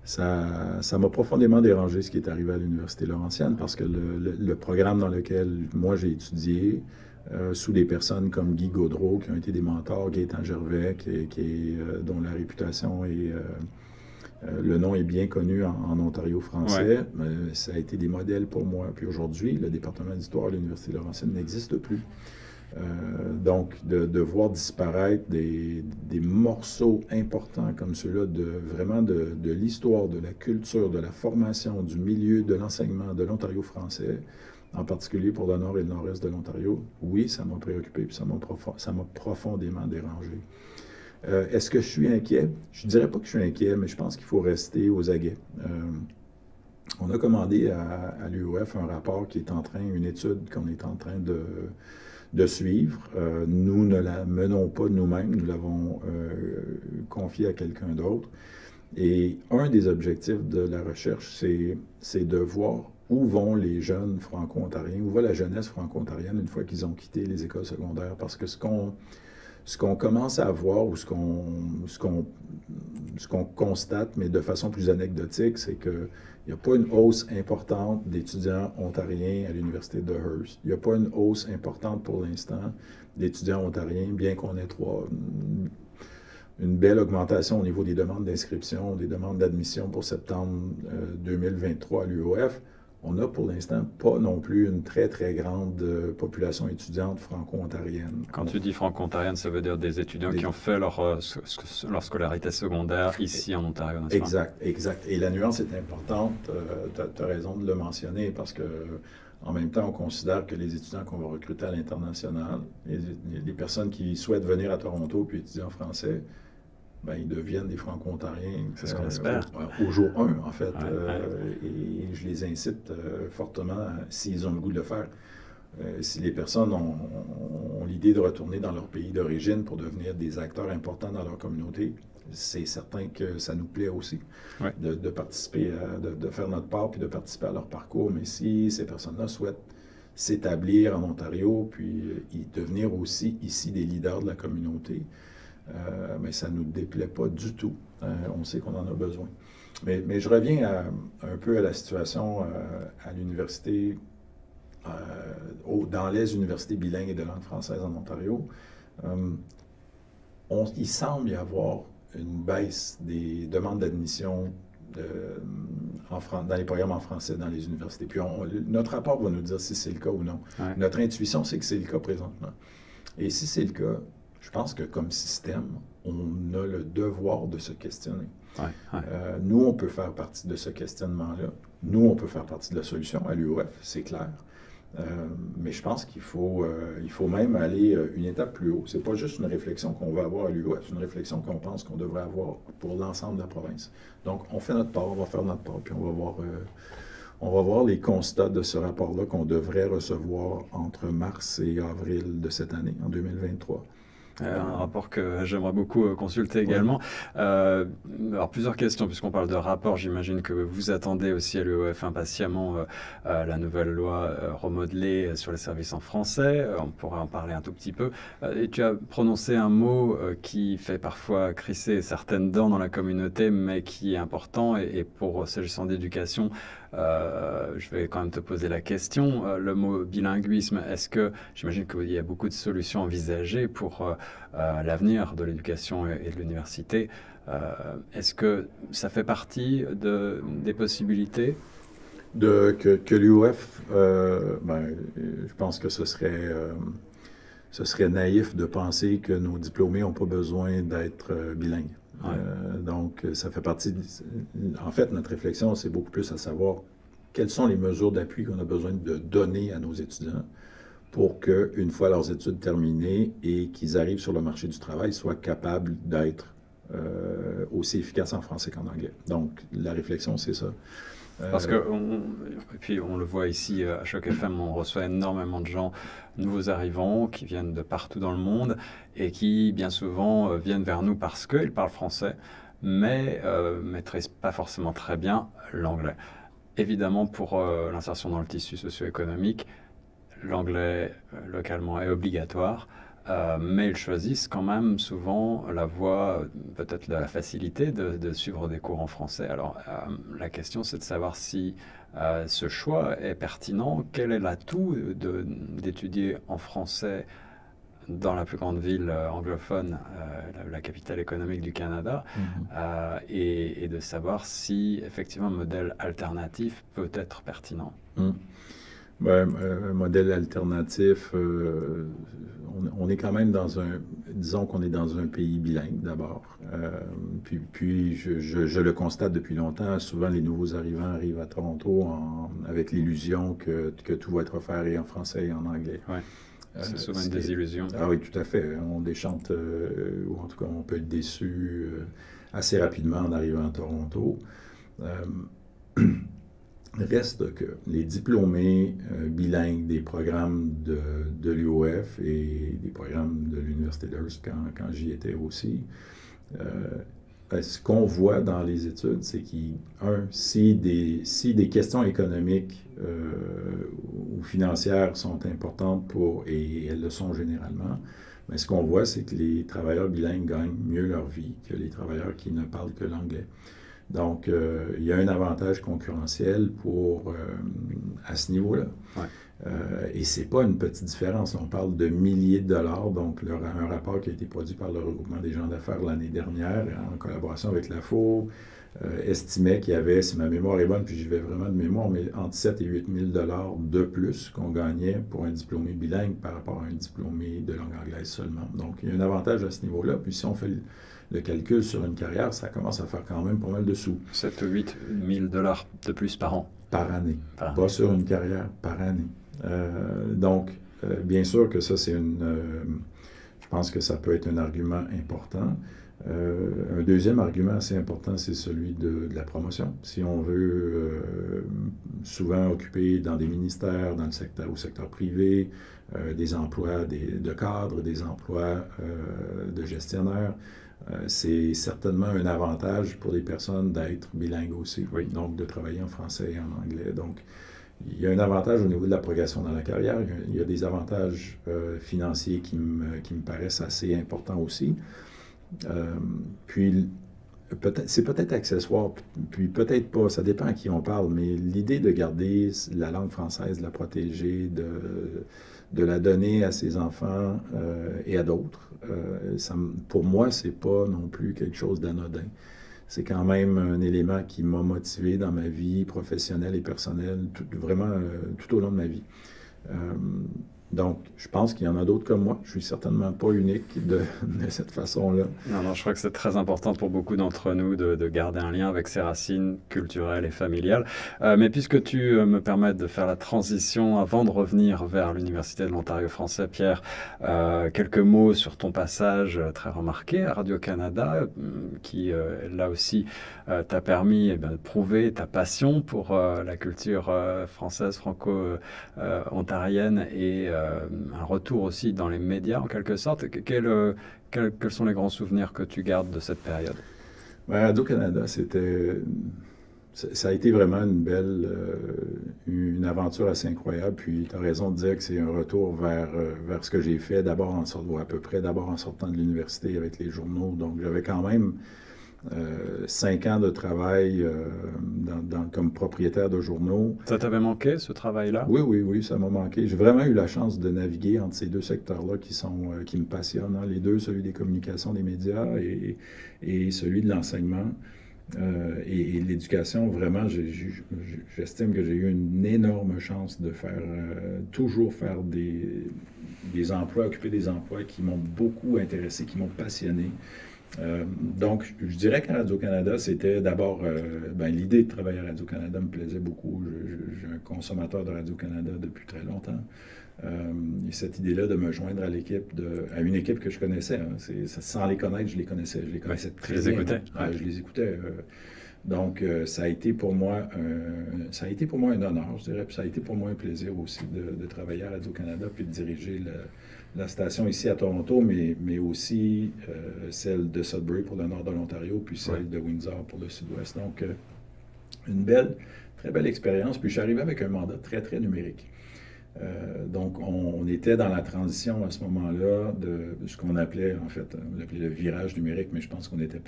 Ça m'a profondément dérangé ce qui est arrivé à l'Université Laurentienne, parce que le programme dans lequel moi j'ai étudié, sous des personnes comme Guy Gaudreau, qui ont été des mentors, Gaétan Gervais, dont la réputation est... le nom est bien connu en Ontario français. Ouais. Ça a été des modèles pour moi. Puis aujourd'hui, le département d'histoire de l'Université Laurentienne n'existe plus. Donc, de voir disparaître des morceaux importants comme ceux-là, vraiment de l'histoire, de la culture, de la formation, du milieu, de l'enseignement de l'Ontario français, en particulier pour le nord et le nord-est de l'Ontario, oui, ça m'a préoccupé, puis ça m'a profondément dérangé. Est-ce que je suis inquiet? Je ne dirais pas que je suis inquiet, mais je pense qu'il faut rester aux aguets. On a commandé à l'UOF un rapport qui est une étude qu'on est en train de suivre. Nous ne la menons pas nous-mêmes, nous l'avons confiée à quelqu'un d'autre. Et un des objectifs de la recherche, c'est de voir où vont les jeunes franco-ontariens, où va la jeunesse franco-ontarienne une fois qu'ils ont quitté les écoles secondaires. Parce que ce qu'on commence à voir ou ce qu'on constate, mais de façon plus anecdotique, c'est qu'il n'y a pas une hausse importante d'étudiants ontariens à l'Université de Hearst. Il n'y a pas une hausse importante pour l'instant d'étudiants ontariens, bien qu'on ait une belle augmentation au niveau des demandes d'inscription, des demandes d'admission pour septembre 2023 à l'UOF. On n'a pour l'instant pas non plus une très, très grande population étudiante franco-ontarienne. Quand tu dis franco-ontarienne, ça veut dire des étudiants qui ont fait leur scolarité secondaire ici en Ontario, n'est-ce pas? Exact, exact. Et la nuance est importante. Tu as raison de le mentionner parce que en même temps, on considère que les étudiants qu'on va recruter à l'international, les personnes qui souhaitent venir à Toronto puis étudier en français, ben, ils deviennent des franco-ontariens. C'est ce qu'on espère. Au jour 1, en fait. Et je les incite fortement, s'ils ont le goût de le faire. Si les personnes ont l'idée de retourner dans leur pays d'origine pour devenir des acteurs importants dans leur communauté, c'est certain que ça nous plaît aussi de participer, de faire notre part puis de participer à leur parcours. Mais si ces personnes-là souhaitent s'établir en Ontario puis devenir aussi ici des leaders de la communauté, mais ça ne nous déplaît pas du tout. On sait qu'on en a besoin. Mais je reviens un peu à la situation à l'université, dans les universités bilingues et de langue française en Ontario. Il semble y avoir une baisse des demandes d'admission dans les programmes en français dans les universités. Puis notre rapport va nous dire si c'est le cas ou non. Ouais. Notre intuition, c'est que c'est le cas présentement. Et si c'est le cas, je pense que comme système, on a le devoir de se questionner. Nous, on peut faire partie de ce questionnement-là. Nous, on peut faire partie de la solution à l'UOF, c'est clair. Mais je pense qu'il faut même aller une étape plus haut. C'est pas juste une réflexion qu'on va avoir à l'UOF, c'est une réflexion qu'on pense qu'on devrait avoir pour l'ensemble de la province. Donc, on fait notre part, on va faire notre part, puis on va voir les constats de ce rapport-là qu'on devrait recevoir entre mars et avril de cette année, en 2023. Un rapport que j'aimerais beaucoup consulter également. Alors, plusieurs questions, puisqu'on parle de rapport. J'imagine que vous attendez aussi à l'UOF impatiemment la nouvelle loi remodelée sur les services en français. On pourrait en parler un tout petit peu. Et tu as prononcé un mot qui fait parfois crisser certaines dents dans la communauté, mais qui est important. Et pour s'agissant d'éducation, je vais quand même te poser la question. Le mot bilinguisme, est-ce que, j'imagine qu'il y a beaucoup de solutions envisagées pour l'avenir de l'éducation et de l'université. Est-ce que ça fait partie des possibilités? Que l'UOF, je pense que ce serait naïf de penser que nos diplômés n'ont pas besoin d'être bilingues. Donc, ça fait partie... En fait, notre réflexion, c'est beaucoup plus à savoir quelles sont les mesures d'appui qu'on a besoin de donner à nos étudiants pour qu'une fois leurs études terminées et qu'ils arrivent sur le marché du travail, ils soient capables d'être aussi efficaces en français qu'en anglais. Donc, la réflexion, c'est ça. Parce que, et puis on le voit ici à Choc FM, on reçoit énormément de gens, nouveaux arrivants, qui viennent de partout dans le monde et qui, bien souvent, viennent vers nous parce qu'ils parlent français, mais ne maîtrisent pas forcément très bien l'anglais. Évidemment, pour l'insertion dans le tissu socio-économique, l'anglais localement est obligatoire, mais ils choisissent quand même souvent la voie, peut-être de la facilité de suivre des cours en français. Alors, la question, c'est de savoir si ce choix est pertinent. Quel est l'atout d'étudier en français dans la plus grande ville anglophone, la capitale économique du Canada, et de savoir si, effectivement, un modèle alternatif peut être pertinent. Un modèle alternatif, on est quand même disons qu'on est dans un pays bilingue d'abord. Puis je le constate depuis longtemps. Souvent, les nouveaux arrivants arrivent à Toronto avec l'illusion que tout va être offert et en français et en anglais. Ouais. C'est souvent une désillusion. Ah oui, tout à fait. On déchante, ou en tout cas, on peut être déçu assez rapidement en arrivant à Toronto. Reste que les diplômés bilingues des programmes de l'UOF et des programmes de l'Université d'Hearst quand j'y étais aussi, ce qu'on voit dans les études, c'est si des questions économiques ou financières sont importantes et elles le sont généralement, mais ce qu'on voit, c'est que les travailleurs bilingues gagnent mieux leur vie que les travailleurs qui ne parlent que l'anglais. Donc, il y a un avantage concurrentiel à ce niveau-là. Ouais. Et ce n'est pas une petite différence. On parle de milliers de dollars. Donc, un rapport qui a été produit par le regroupement des gens d'affaires l'année dernière, en collaboration avec l'AFO, estimait qu'il y avait, si ma mémoire est bonne, puis j'y vais vraiment de mémoire, mais entre 7 et 8 000 dollars de plus qu'on gagnait pour un diplômé bilingue par rapport à un diplômé de langue anglaise seulement. Donc, il y a un avantage à ce niveau-là. Puis si on fait le calcul sur une carrière, ça commence à faire quand même pas mal de sous. 7 ou 8 000 dollars de plus par an. Par année. Pas sur une carrière, par année. Donc, bien sûr que ça, je pense que ça peut être un argument important. Un deuxième argument assez important, c'est celui de la promotion. Si on veut souvent occuper dans des ministères, au secteur privé, des emplois de cadres, des emplois de gestionnaires, c'est certainement un avantage pour les personnes d'être bilingues aussi, oui. Donc de travailler en français et en anglais. Donc, il y a un avantage au niveau de la progression dans la carrière. Il y a des avantages financiers qui me paraissent assez importants aussi. Puis, c'est peut-être accessoire, puis peut-être pas, ça dépend à qui on parle, mais l'idée de garder la langue française, de la protéger, de la donner à ses enfants et à d'autres, pour moi, c'est pas non plus quelque chose d'anodin. C'est quand même un élément qui m'a motivé dans ma vie professionnelle et personnelle, vraiment tout au long de ma vie. Donc, je pense qu'il y en a d'autres comme moi. Je suis certainement pas unique de cette façon-là. Non, je crois que c'est très important pour beaucoup d'entre nous de garder un lien avec ses racines culturelles et familiales. Mais puisque tu me permets de faire la transition avant de revenir vers l'Université de l'Ontario français, Pierre, quelques mots sur ton passage très remarqué à Radio-Canada, qui là aussi t'a permis de prouver ta passion pour la culture française, franco-ontarienne et un retour aussi dans les médias en quelque sorte. Quels sont les grands souvenirs que tu gardes de cette période? Radio-Canada, ça a été vraiment une aventure assez incroyable. Puis tu as raison de dire que c'est un retour vers ce que j'ai fait d'abord en sortant de l'université avec les journaux. Donc j'avais quand même 5 ans de travail comme propriétaire de journaux. Ça t'avait manqué, ce travail-là? Oui, ça m'a manqué. J'ai vraiment eu la chance de naviguer entre ces deux secteurs-là qui me passionnent. Les deux, celui des communications, des médias et celui de l'enseignement. Et l'éducation, vraiment, j'estime que j'ai eu une énorme chance de toujours faire des emplois, occuper des emplois qui m'ont beaucoup intéressé, qui m'ont passionné. Donc, je dirais qu'à Radio-Canada, c'était d'abord, l'idée de travailler à Radio-Canada me plaisait beaucoup. Je suis un consommateur de Radio-Canada depuis très longtemps. Et cette idée-là de me joindre à une équipe que je connaissais, sans les connaître, je les connaissais. Je les connaissais très bien. Je les écoutais. Donc, ça a été pour moi un honneur, je dirais, puis ça a été pour moi un plaisir aussi de travailler à Radio-Canada puis de diriger la station ici à Toronto, mais aussi celle de Sudbury pour le nord de l'Ontario, puis celle de Windsor pour le sud-ouest. Donc, une très belle expérience. Puis je suis arrivé avec un mandat très, très numérique. Donc, on était dans la transition à ce moment-là de ce qu'on appelait, en fait, on l'appelait le virage numérique, mais je pense qu'on était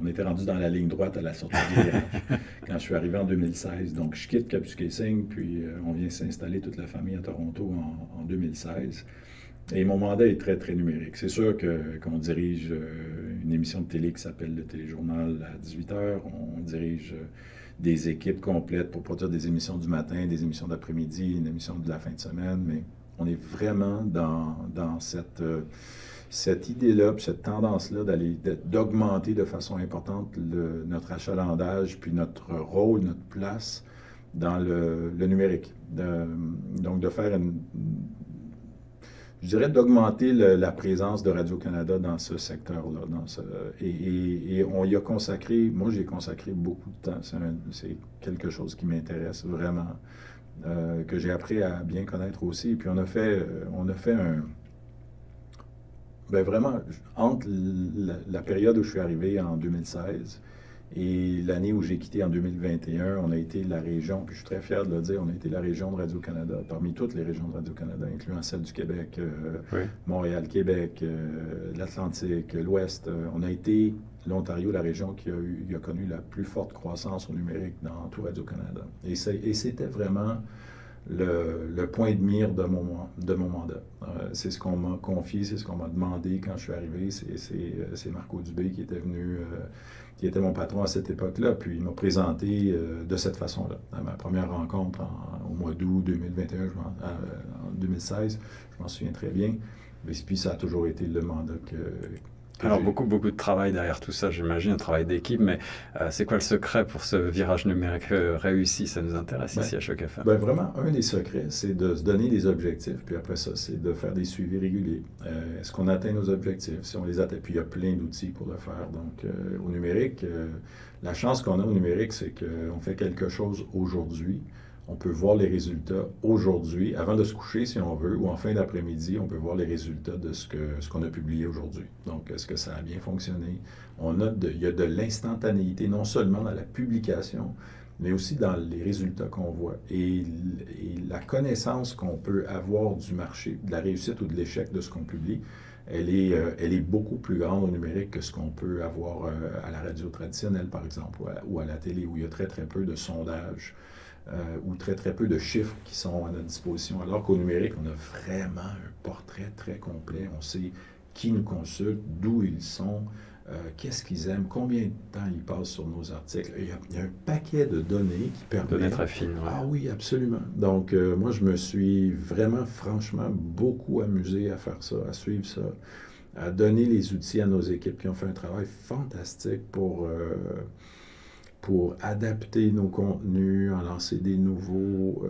on était rendu dans la ligne droite à la sortie du virage quand je suis arrivé en 2016. Donc, je quitte Capus-Casing, puis on vient s'installer toute la famille à Toronto en 2016. Et mon mandat est très, très numérique. C'est sûr qu'on dirige une émission de télé qui s'appelle le Téléjournal à 18h. On dirige des équipes complètes pour produire des émissions du matin, des émissions d'après-midi, une émission de la fin de semaine. Mais on est vraiment dans cette idée-là, puis cette tendance-là d'augmenter de façon importante notre achalandage, puis notre rôle, notre place dans le numérique. Donc, de faire je dirais, d'augmenter la présence de Radio-Canada dans ce secteur-là. Et on y a consacré, moi j'ai consacré beaucoup de temps. C'est quelque chose qui m'intéresse vraiment, que j'ai appris à bien connaître aussi. Et puis on a fait vraiment, entre la période où je suis arrivé en 2016 et l'année où j'ai quitté en 2021, on a été la région, puis je suis très fier de le dire, on a été la région de Radio-Canada, parmi toutes les régions de Radio-Canada, incluant celle du Québec, Oui. Montréal, Québec, l'Atlantique, l'Ouest. On a été l'Ontario, la région qui a connu la plus forte croissance au numérique dans tout Radio-Canada. Et c'était vraiment le point de mire de mon mandat. C'est ce qu'on m'a confié, c'est ce qu'on m'a demandé quand je suis arrivé. C'est Marco Dubé qui était venu, qui était mon patron à cette époque-là, puis il m'a présenté de cette façon-là. À ma première rencontre au mois d'août 2021, en 2016, je m'en souviens très bien. Et puis ça a toujours été le mandat que Alors, beaucoup de travail derrière tout ça, j'imagine, un travail d'équipe, mais c'est quoi le secret pour ce virage numérique réussi? Ça nous intéresse ici à Choc FM. Vraiment, un des secrets, c'est de se donner des objectifs, puis après ça, c'est de faire des suivis réguliers. Est-ce qu'on atteint nos objectifs? Si on les atteint, puis il y a plein d'outils pour le faire. Donc, au numérique, la chance qu'on a au numérique, c'est qu'on fait quelque chose aujourd'hui. On peut voir les résultats aujourd'hui, avant de se coucher si on veut, ou en fin d'après-midi, on peut voir les résultats de ce qu'on a publié aujourd'hui. Donc, est-ce que ça a bien fonctionné? Il y a de l'instantanéité, non seulement dans la publication, mais aussi dans les résultats qu'on voit. Et la connaissance qu'on peut avoir du marché, de la réussite ou de l'échec de ce qu'on publie, elle est beaucoup plus grande au numérique que ce qu'on peut avoir à la radio traditionnelle, par exemple, ou à la télé, où il y a très, très peu de sondages. Ou très, très peu de chiffres qui sont à notre disposition. Alors qu'au numérique, on a vraiment un portrait très complet. On sait qui nous consulte, d'où ils sont, qu'est-ce qu'ils aiment, combien de temps ils passent sur nos articles. Il y a un paquet de données qui permettent... Données très fines, ouais. Ah oui, absolument. Donc, moi, je me suis vraiment, franchement, beaucoup amusé à faire ça, à suivre ça, à donner les outils à nos équipes qui ont fait un travail fantastique pour adapter nos contenus, en lancer des nouveaux,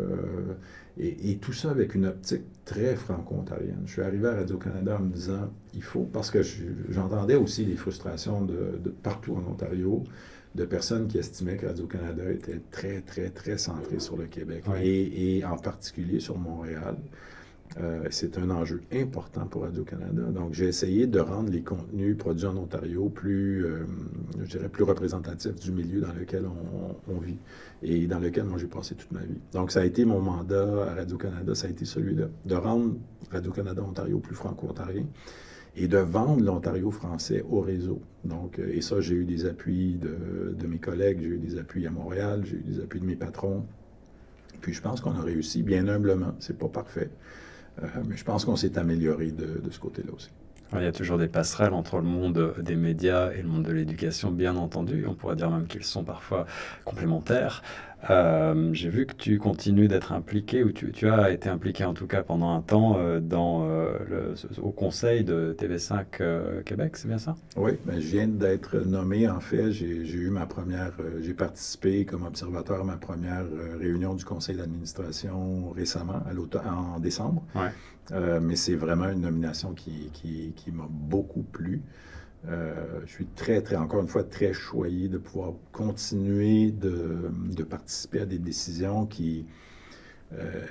et tout ça avec une optique très franco-ontarienne. Je suis arrivé à Radio-Canada en me disant, il faut, parce que j'entendais aussi les frustrations de partout en Ontario, de personnes qui estimaient que Radio-Canada était très, très, très centré sur le Québec, oui. et en particulier sur Montréal. C'est un enjeu important pour Radio-Canada. Donc, j'ai essayé de rendre les contenus produits en Ontario plus, je dirais, plus représentatifs du milieu dans lequel on vit et dans lequel moi j'ai passé toute ma vie. Donc, ça a été mon mandat à Radio-Canada, ça a été celui-là, de rendre Radio-Canada Ontario plus franco-ontarien et de vendre l'Ontario français au réseau. Donc, et ça, j'ai eu des appuis de mes collègues, j'ai eu des appuis à Montréal, j'ai eu des appuis de mes patrons. Puis, je pense qu'on a réussi, bien humblement, c'est pas parfait. Mais je pense qu'on s'est amélioré de ce côté-là aussi. Il y a toujours des passerelles entre le monde des médias et le monde de l'éducation, bien entendu. On pourrait dire même qu'ils sont parfois complémentaires. J'ai vu que tu continues d'être impliqué, ou tu as été impliqué en tout cas pendant un temps au conseil de TV5 Québec, c'est bien ça? Oui, je viens d'être nommé. En fait, j'ai participé comme observateur à ma première réunion du conseil d'administration récemment, en décembre. Ouais. Mais c'est vraiment une nomination qui m'a beaucoup plu. Je suis encore une fois, très choyé de pouvoir continuer de participer à des décisions qui,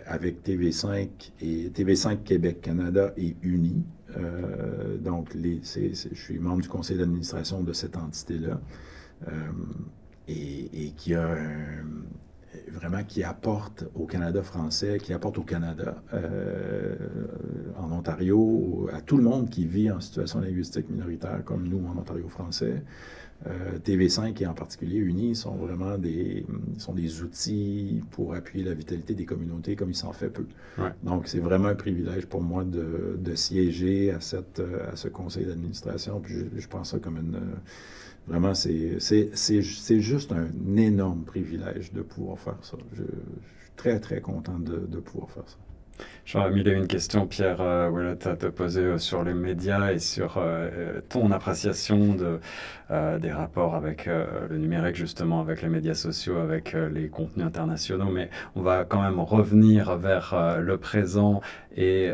avec TV5 et TV5 Québec Canada et Uni, donc je suis membre du conseil d'administration de cette entité-là, et qui a vraiment qui apporte au Canada français, qui apporte au Canada, en Ontario, à tout le monde qui vit en situation linguistique minoritaire, comme nous en Ontario français. TV5 et en particulier Uni sont vraiment des outils pour appuyer la vitalité des communautés comme il s'en fait peu. Ouais. Donc, c'est vraiment un privilège pour moi de siéger à ce conseil d'administration. Puis je prends ça comme vraiment, c'est juste un énorme privilège de pouvoir faire ça. Je suis très, très content de pouvoir faire ça. J'aurais mille et une questions, Pierre Ouellet, à te poser sur les médias et sur ton appréciation des rapports avec le numérique, justement, avec les médias sociaux, avec les contenus internationaux. Mais on va quand même revenir vers le présent et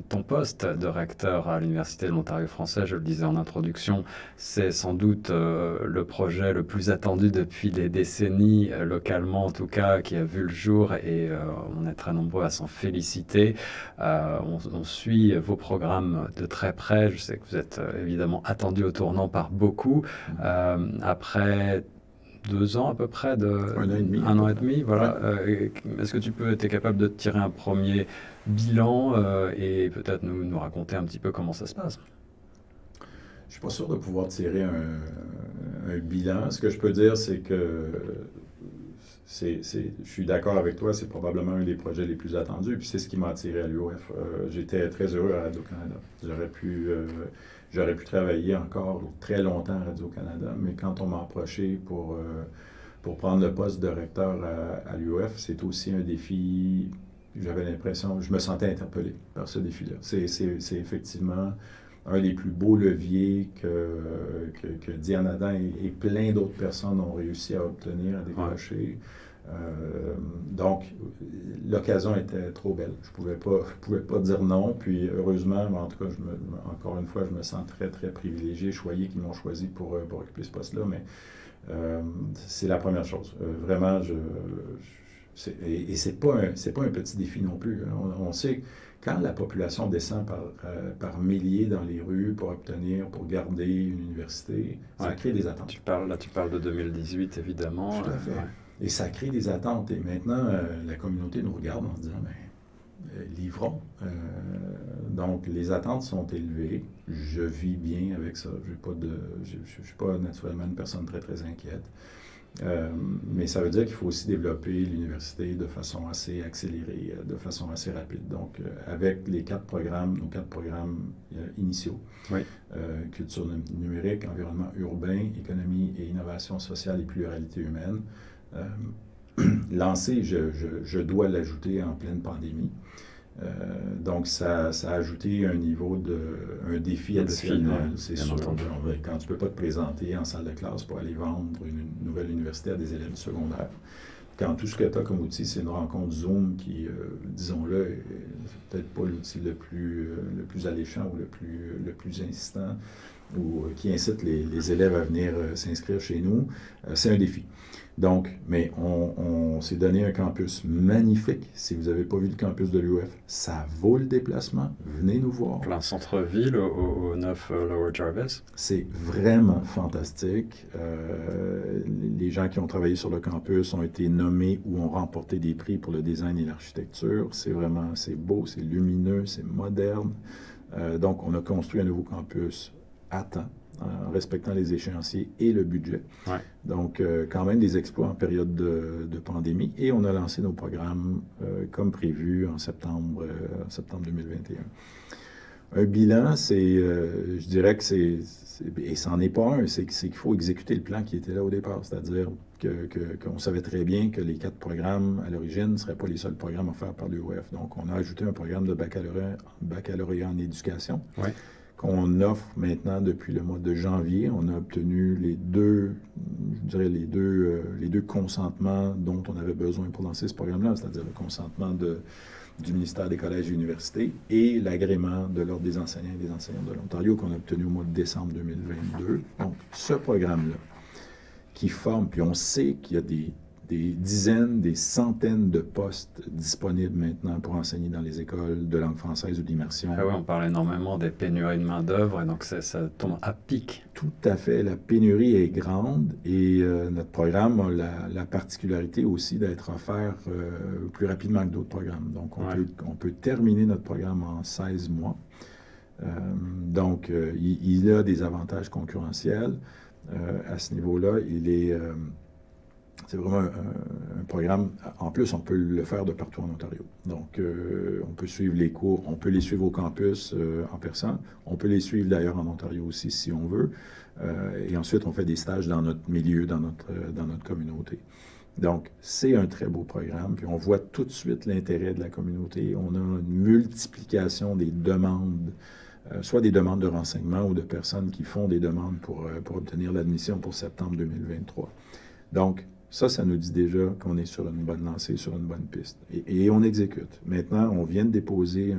ton poste de recteur à l'Université de l'Ontario français. Je le disais en introduction, c'est sans doute le projet le plus attendu depuis des décennies, localement en tout cas, qui a vu le jour et on est très nombreux à s'en féliciter. On suit vos programmes de très près. Je sais que vous êtes évidemment attendu au tournant par beaucoup. Après 2 ans à peu près, un an et demi, voilà. Ouais. Est-ce que tu es capable de tirer un premier bilan et peut-être nous raconter un petit peu comment ça se passe? Je suis pas sûr de pouvoir tirer un bilan. Ce que je peux dire, c'est que je suis d'accord avec toi, c'est probablement un des projets les plus attendus, puis c'est ce qui m'a attiré à l'UOF. J'étais très heureux à Radio-Canada. J'aurais pu travailler encore très longtemps à Radio-Canada, mais quand on m'a approché pour prendre le poste de recteur à l'UOF, c'est aussi un défi. J'avais l'impression, je me sentais interpellé par ce défi-là. C'est effectivement un des plus beaux leviers que Diane Adam et plein d'autres personnes ont réussi à obtenir, à décrocher. Donc, l'occasion était trop belle. Je pouvais pas dire non. Puis, heureusement, en tout cas, encore une fois, je me sens très, très privilégié, choyé qu'ils m'ont choisi pour occuper ce poste-là. Mais c'est la première chose. Vraiment, et c'est pas un petit défi non plus. On sait quand la population descend par milliers dans les rues pour garder une université, ça crée des attentes. Tu parles de 2018, évidemment. Tout à fait. Et ça crée des attentes. Et maintenant, la communauté nous regarde en se disant, livrons. Donc, les attentes sont élevées. Je vis bien avec ça. Je ne suis pas naturellement une personne très, très inquiète. Mais ça veut dire qu'il faut aussi développer l'université de façon assez accélérée, de façon assez rapide. Donc, avec nos 4 programmes initiaux, oui. Culture numérique, environnement urbain, économie et innovation sociale et pluralité humaine, lancé, je dois l'ajouter en pleine pandémie. Donc, ça a ajouté un défi additionnel, c'est sûr. Quand tu ne peux pas te présenter en salle de classe pour aller vendre une nouvelle université à des élèves secondaires, quand tout ce que tu as comme outil, c'est une rencontre Zoom qui, disons-le, n'est peut-être pas l'outil le plus alléchant ou le plus insistant ou qui incite les élèves à venir s'inscrire chez nous, c'est un défi. Donc, mais on s'est donné un campus magnifique. Si vous n'avez pas vu le campus de l'UOF, ça vaut le déplacement. Venez nous voir. Plein centre-ville, au 9 Lower Jarvis. C'est vraiment fantastique. Les gens qui ont travaillé sur le campus ont été nommés ou ont remporté des prix pour le design et l'architecture. C'est beau, c'est lumineux, c'est moderne. Donc, on a construit un nouveau campus à temps, en respectant les échéanciers et le budget. Ouais. Donc, quand même des exploits en période de pandémie. Et on a lancé nos programmes comme prévu en septembre 2021. Un bilan, je dirais que et ça n'en est pas un, c'est qu'il faut exécuter le plan qui était là au départ. C'est-à-dire qu'on savait très bien que les 4 programmes à l'origine ne seraient pas les seuls programmes offerts par l'UOF. Donc, on a ajouté un programme de baccalauréat en éducation. Ouais. Qu'on offre maintenant depuis le mois de janvier. On a obtenu les deux consentements dont on avait besoin pour lancer ce programme-là, c'est-à-dire le consentement du ministère des Collèges et Universités et l'agrément de l'Ordre des enseignants et des enseignantes de l'Ontario qu'on a obtenu au mois de décembre 2022. Donc, ce programme-là qui forme, puis on sait qu'il y a des dizaines, des centaines de postes disponibles maintenant pour enseigner dans les écoles de langue française ou d'immersion. Ah oui, on parle énormément des pénuries de main-d'œuvre, et donc ça tombe à pic. Tout à fait. La pénurie est grande et notre programme a la particularité aussi d'être offert plus rapidement que d'autres programmes. Donc, on peut terminer notre programme en 16 mois. Donc, il a des avantages concurrentiels. À ce niveau-là, c'est vraiment un programme. En plus, on peut le faire de partout en Ontario. Donc, on peut suivre les cours, on peut les suivre au campus en personne. On peut les suivre d'ailleurs en Ontario aussi si on veut. Et ensuite, on fait des stages dans notre milieu, dans notre communauté. Donc, c'est un très beau programme, puis on voit tout de suite l'intérêt de la communauté. On a une multiplication des demandes, soit des demandes de renseignement ou de personnes qui font des demandes pour obtenir l'admission pour septembre 2023. Donc, ça nous dit déjà qu'on est sur une bonne lancée, sur une bonne piste. Et on exécute. Maintenant, on vient de déposer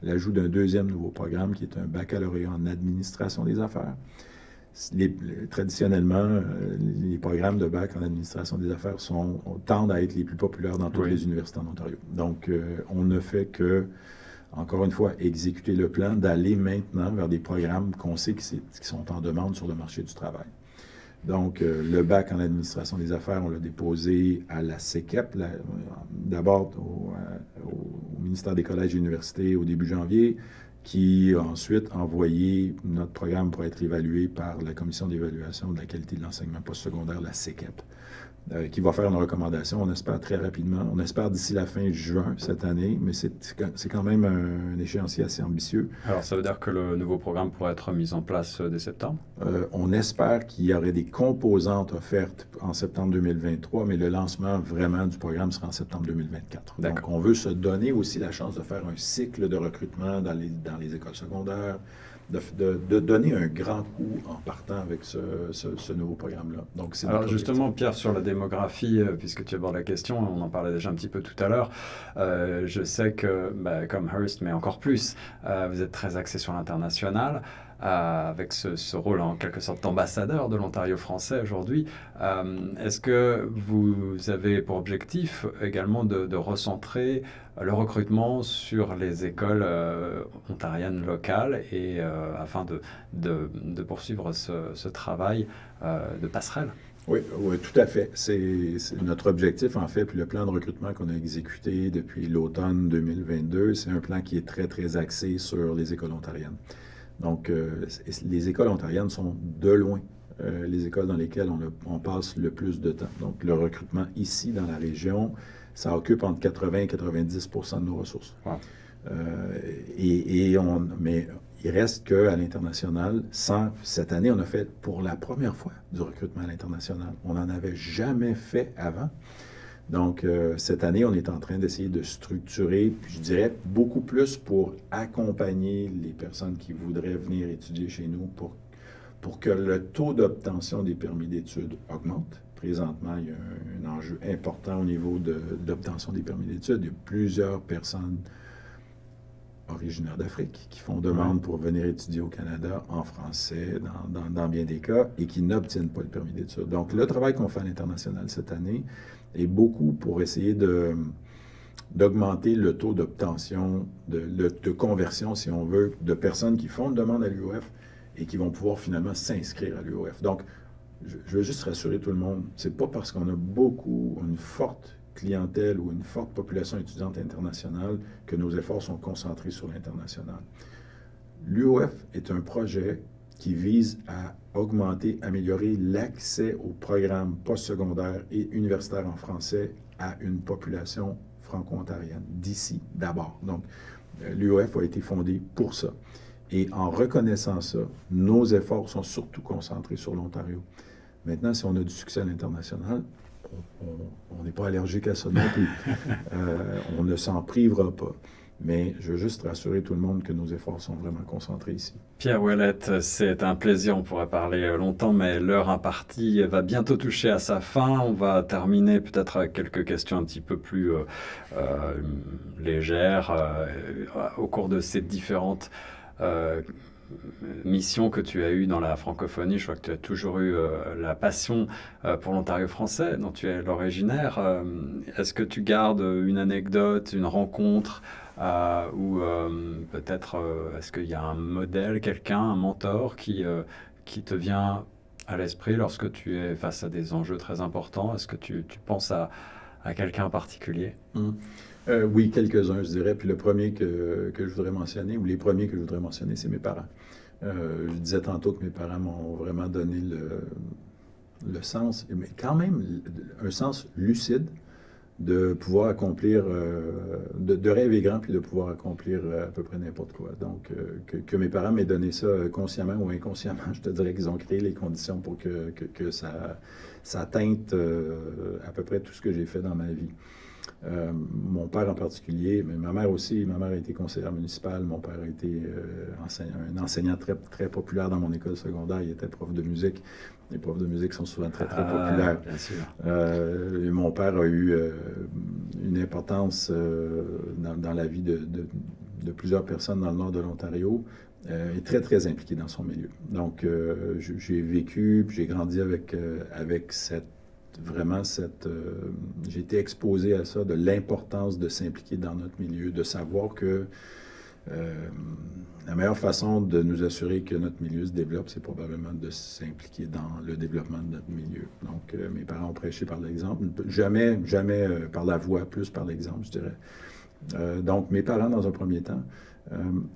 l'ajout d'un deuxième nouveau programme qui est un baccalauréat en administration des affaires. Traditionnellement, les programmes de bac en administration des affaires tendent à être les plus populaires dans toutes les universités en Ontario. Donc, on ne fait que, encore une fois, exécuter le plan d'aller maintenant vers des programmes qu'on sait qui sont en demande sur le marché du travail. Donc, le bac en administration des affaires, on l'a déposé à la CEQEP, d'abord au ministère des collèges et universités au début janvier, qui a ensuite envoyé notre programme pour être évalué par la Commission d'évaluation de la qualité de l'enseignement postsecondaire, la CEQEP, qui va faire une recommandation, on espère très rapidement. On espère d'ici la fin juin cette année, mais c'est quand même un échéancier assez ambitieux. Alors, ça veut dire que le nouveau programme pourrait être mis en place dès septembre? On espère qu'il y aurait des composantes offertes en septembre 2023, mais le lancement vraiment du programme sera en septembre 2024. Donc, on veut se donner aussi la chance de faire un cycle de recrutement dans les écoles secondaires, de donner un grand coup en partant avec ce nouveau programme-là. Donc, alors justement, Pierre, sur la démographie, puisque tu abordes la question, on en parlait déjà un petit peu tout à l'heure, je sais que, comme Hearst, mais encore plus, vous êtes très axé sur l'international, avec ce rôle en quelque sorte d'ambassadeur de l'Ontario français aujourd'hui. Est-ce que vous avez pour objectif également de recentrer le recrutement sur les écoles ontariennes locales et afin de poursuivre ce travail de passerelle? Oui, tout à fait. C'est notre objectif, en fait, puis le plan de recrutement qu'on a exécuté depuis l'automne 2022, c'est un plan qui est très, très axé sur les écoles ontariennes. Donc, les écoles ontariennes sont de loin les écoles dans lesquelles on passe le plus de temps. Donc, le recrutement ici, dans la région, ça occupe entre 80 et 90 % de nos ressources. Wow. Mais il reste qu'à l'international, cette année, on a fait pour la première fois du recrutement à l'international. On n'en avait jamais fait avant. Donc, cette année, on est en train d'essayer de structurer, je dirais, beaucoup plus pour accompagner les personnes qui voudraient venir étudier chez nous pour que le taux d'obtention des permis d'études augmente. Présentement, il y a un enjeu important au niveau de l'obtention des permis d'études. Il y a plusieurs personnes originaires d'Afrique qui font demande pour venir étudier au Canada en français, dans bien des cas, et qui n'obtiennent pas le permis d'études. Donc, le travail qu'on fait à l'international cette année est beaucoup pour essayer d'augmenter le taux d'obtention, de conversion, si on veut, de personnes qui font une demande à l'UOF et qui vont pouvoir finalement s'inscrire à l'UOF. Donc, je veux juste rassurer tout le monde, c'est pas parce qu'on a une forte clientèle ou une forte population étudiante internationale que nos efforts sont concentrés sur l'international. L'UOF est un projet qui vise à augmenter, améliorer l'accès aux programmes postsecondaires et universitaires en français à une population franco-ontarienne, d'ici d'abord. Donc, l'UOF a été fondé pour ça. Et en reconnaissant ça, nos efforts sont surtout concentrés sur l'Ontario. Maintenant, si on a du succès à l'international, on n'est pas allergique à ça non plus. On ne s'en privera pas. Mais je veux juste rassurer tout le monde que nos efforts sont vraiment concentrés ici. Pierre Ouellette, c'est un plaisir. On pourrait parler longtemps, mais l'heure impartie va bientôt toucher à sa fin. On va terminer peut-être avec quelques questions un petit peu plus légères au cours de ces différentes mission que tu as eue dans la francophonie. Je crois que tu as toujours eu la passion pour l'Ontario français, dont tu es l'originaire. Est-ce que tu gardes une anecdote, une rencontre ou peut-être est-ce qu'il y a un modèle, quelqu'un, un mentor qui te vient à l'esprit lorsque tu es face à des enjeux très importants? Est-ce que tu penses à quelqu'un en particulier? Oui, quelques-uns, je dirais. Puis le premier que je voudrais mentionner, ou les premiers que je voudrais mentionner, c'est mes parents. Je disais tantôt que mes parents m'ont vraiment donné le sens, mais quand même un sens lucide de pouvoir accomplir, de rêver grand, puis de pouvoir accomplir à peu près n'importe quoi. Donc, que mes parents m'aient donné ça consciemment ou inconsciemment, je te dirais qu'ils ont créé les conditions pour que ça teinte à peu près tout ce que j'ai fait dans ma vie. Mon père en particulier, mais ma mère aussi. Ma mère a été conseillère municipale. Mon père a été un enseignant très, très populaire dans mon école secondaire. Il était prof de musique. Les profs de musique sont souvent très, très populaires. Bien sûr. Et mon père a eu une importance dans la vie de plusieurs personnes dans le nord de l'Ontario. Est très, très impliqué dans son milieu. Donc, j'ai vécu, puis j'ai grandi avec j'ai été exposé à ça, de l'importance de s'impliquer dans notre milieu, de savoir que la meilleure façon de nous assurer que notre milieu se développe, c'est probablement de s'impliquer dans le développement de notre milieu. Donc, mes parents ont prêché par l'exemple, jamais par la voix, plus par l'exemple, je dirais. Donc, mes parents, dans un premier temps,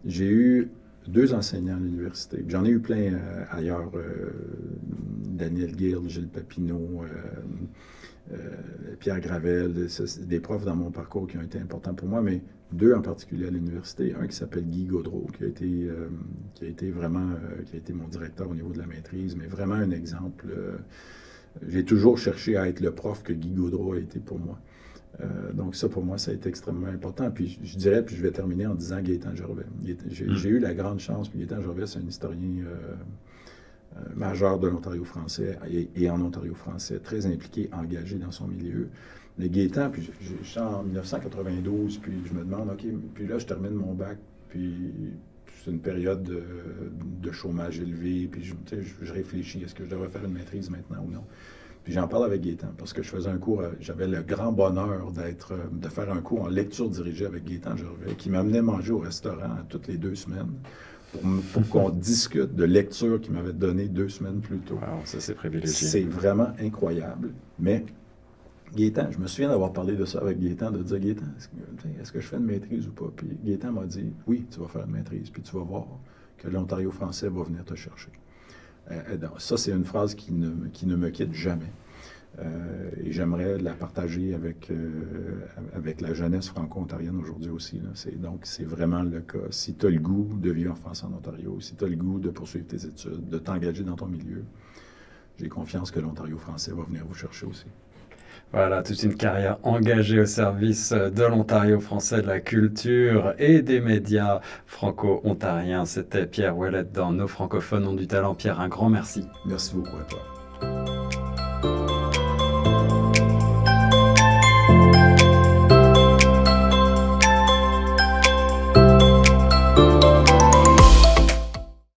j'ai eu 2 enseignants à l'université. J'en ai eu plein ailleurs. Daniel Gill, Gilles Papineau, Pierre Gravel, des profs dans mon parcours qui ont été importants pour moi, mais 2 en particulier à l'université. Un qui s'appelle Guy Gaudreau, qui a été mon directeur au niveau de la maîtrise, mais vraiment un exemple. J'ai toujours cherché à être le prof que Guy Gaudreau a été pour moi. Donc ça, pour moi, ça a été extrêmement important. Puis je dirais, puis je vais terminer en disant Gaétan Gervais. J'ai eu la grande chance, puis Gaétan Gervais, c'est un historien majeur de l'Ontario français et en Ontario français, très impliqué, engagé dans son milieu. Mais Gaétan, puis je suis en 1992, puis je me demande, OK, puis là, je termine mon bac, puis c'est une période de chômage élevé, puis je réfléchis, est-ce que je devrais faire une maîtrise maintenant ou non? Puis j'en parle avec Gaétan, parce que je faisais un cours, j'avais le grand bonheur de faire un cours en lecture dirigée avec Gaétan Gervais, qui m'amenait manger au restaurant toutes les 2 semaines, pour qu'on discute de lecture qu'il m'avait donné 2 semaines plus tôt. Wow, ça c'est privilégié. C'est vraiment incroyable, mais Gaétan, je me souviens d'avoir parlé de ça avec Gaétan, de dire, Gaétan, est-ce que je fais une maîtrise ou pas? Puis Gaétan m'a dit, oui, tu vas faire une maîtrise, puis tu vas voir que l'Ontario français va venir te chercher. Ça, c'est une phrase qui ne me quitte jamais. Et j'aimerais la partager avec la jeunesse franco-ontarienne aujourd'hui aussi. Donc, c'est vraiment le cas. Si tu as le goût de vivre en France, en Ontario, si tu as le goût de poursuivre tes études, de t'engager dans ton milieu, j'ai confiance que l'Ontario français va venir vous chercher aussi. Voilà, toute une carrière engagée au service de l'Ontario français, de la culture et des médias franco-ontariens. C'était Pierre Ouellette dans Nos francophones ont du talent. Pierre, un grand merci. Merci beaucoup à toi.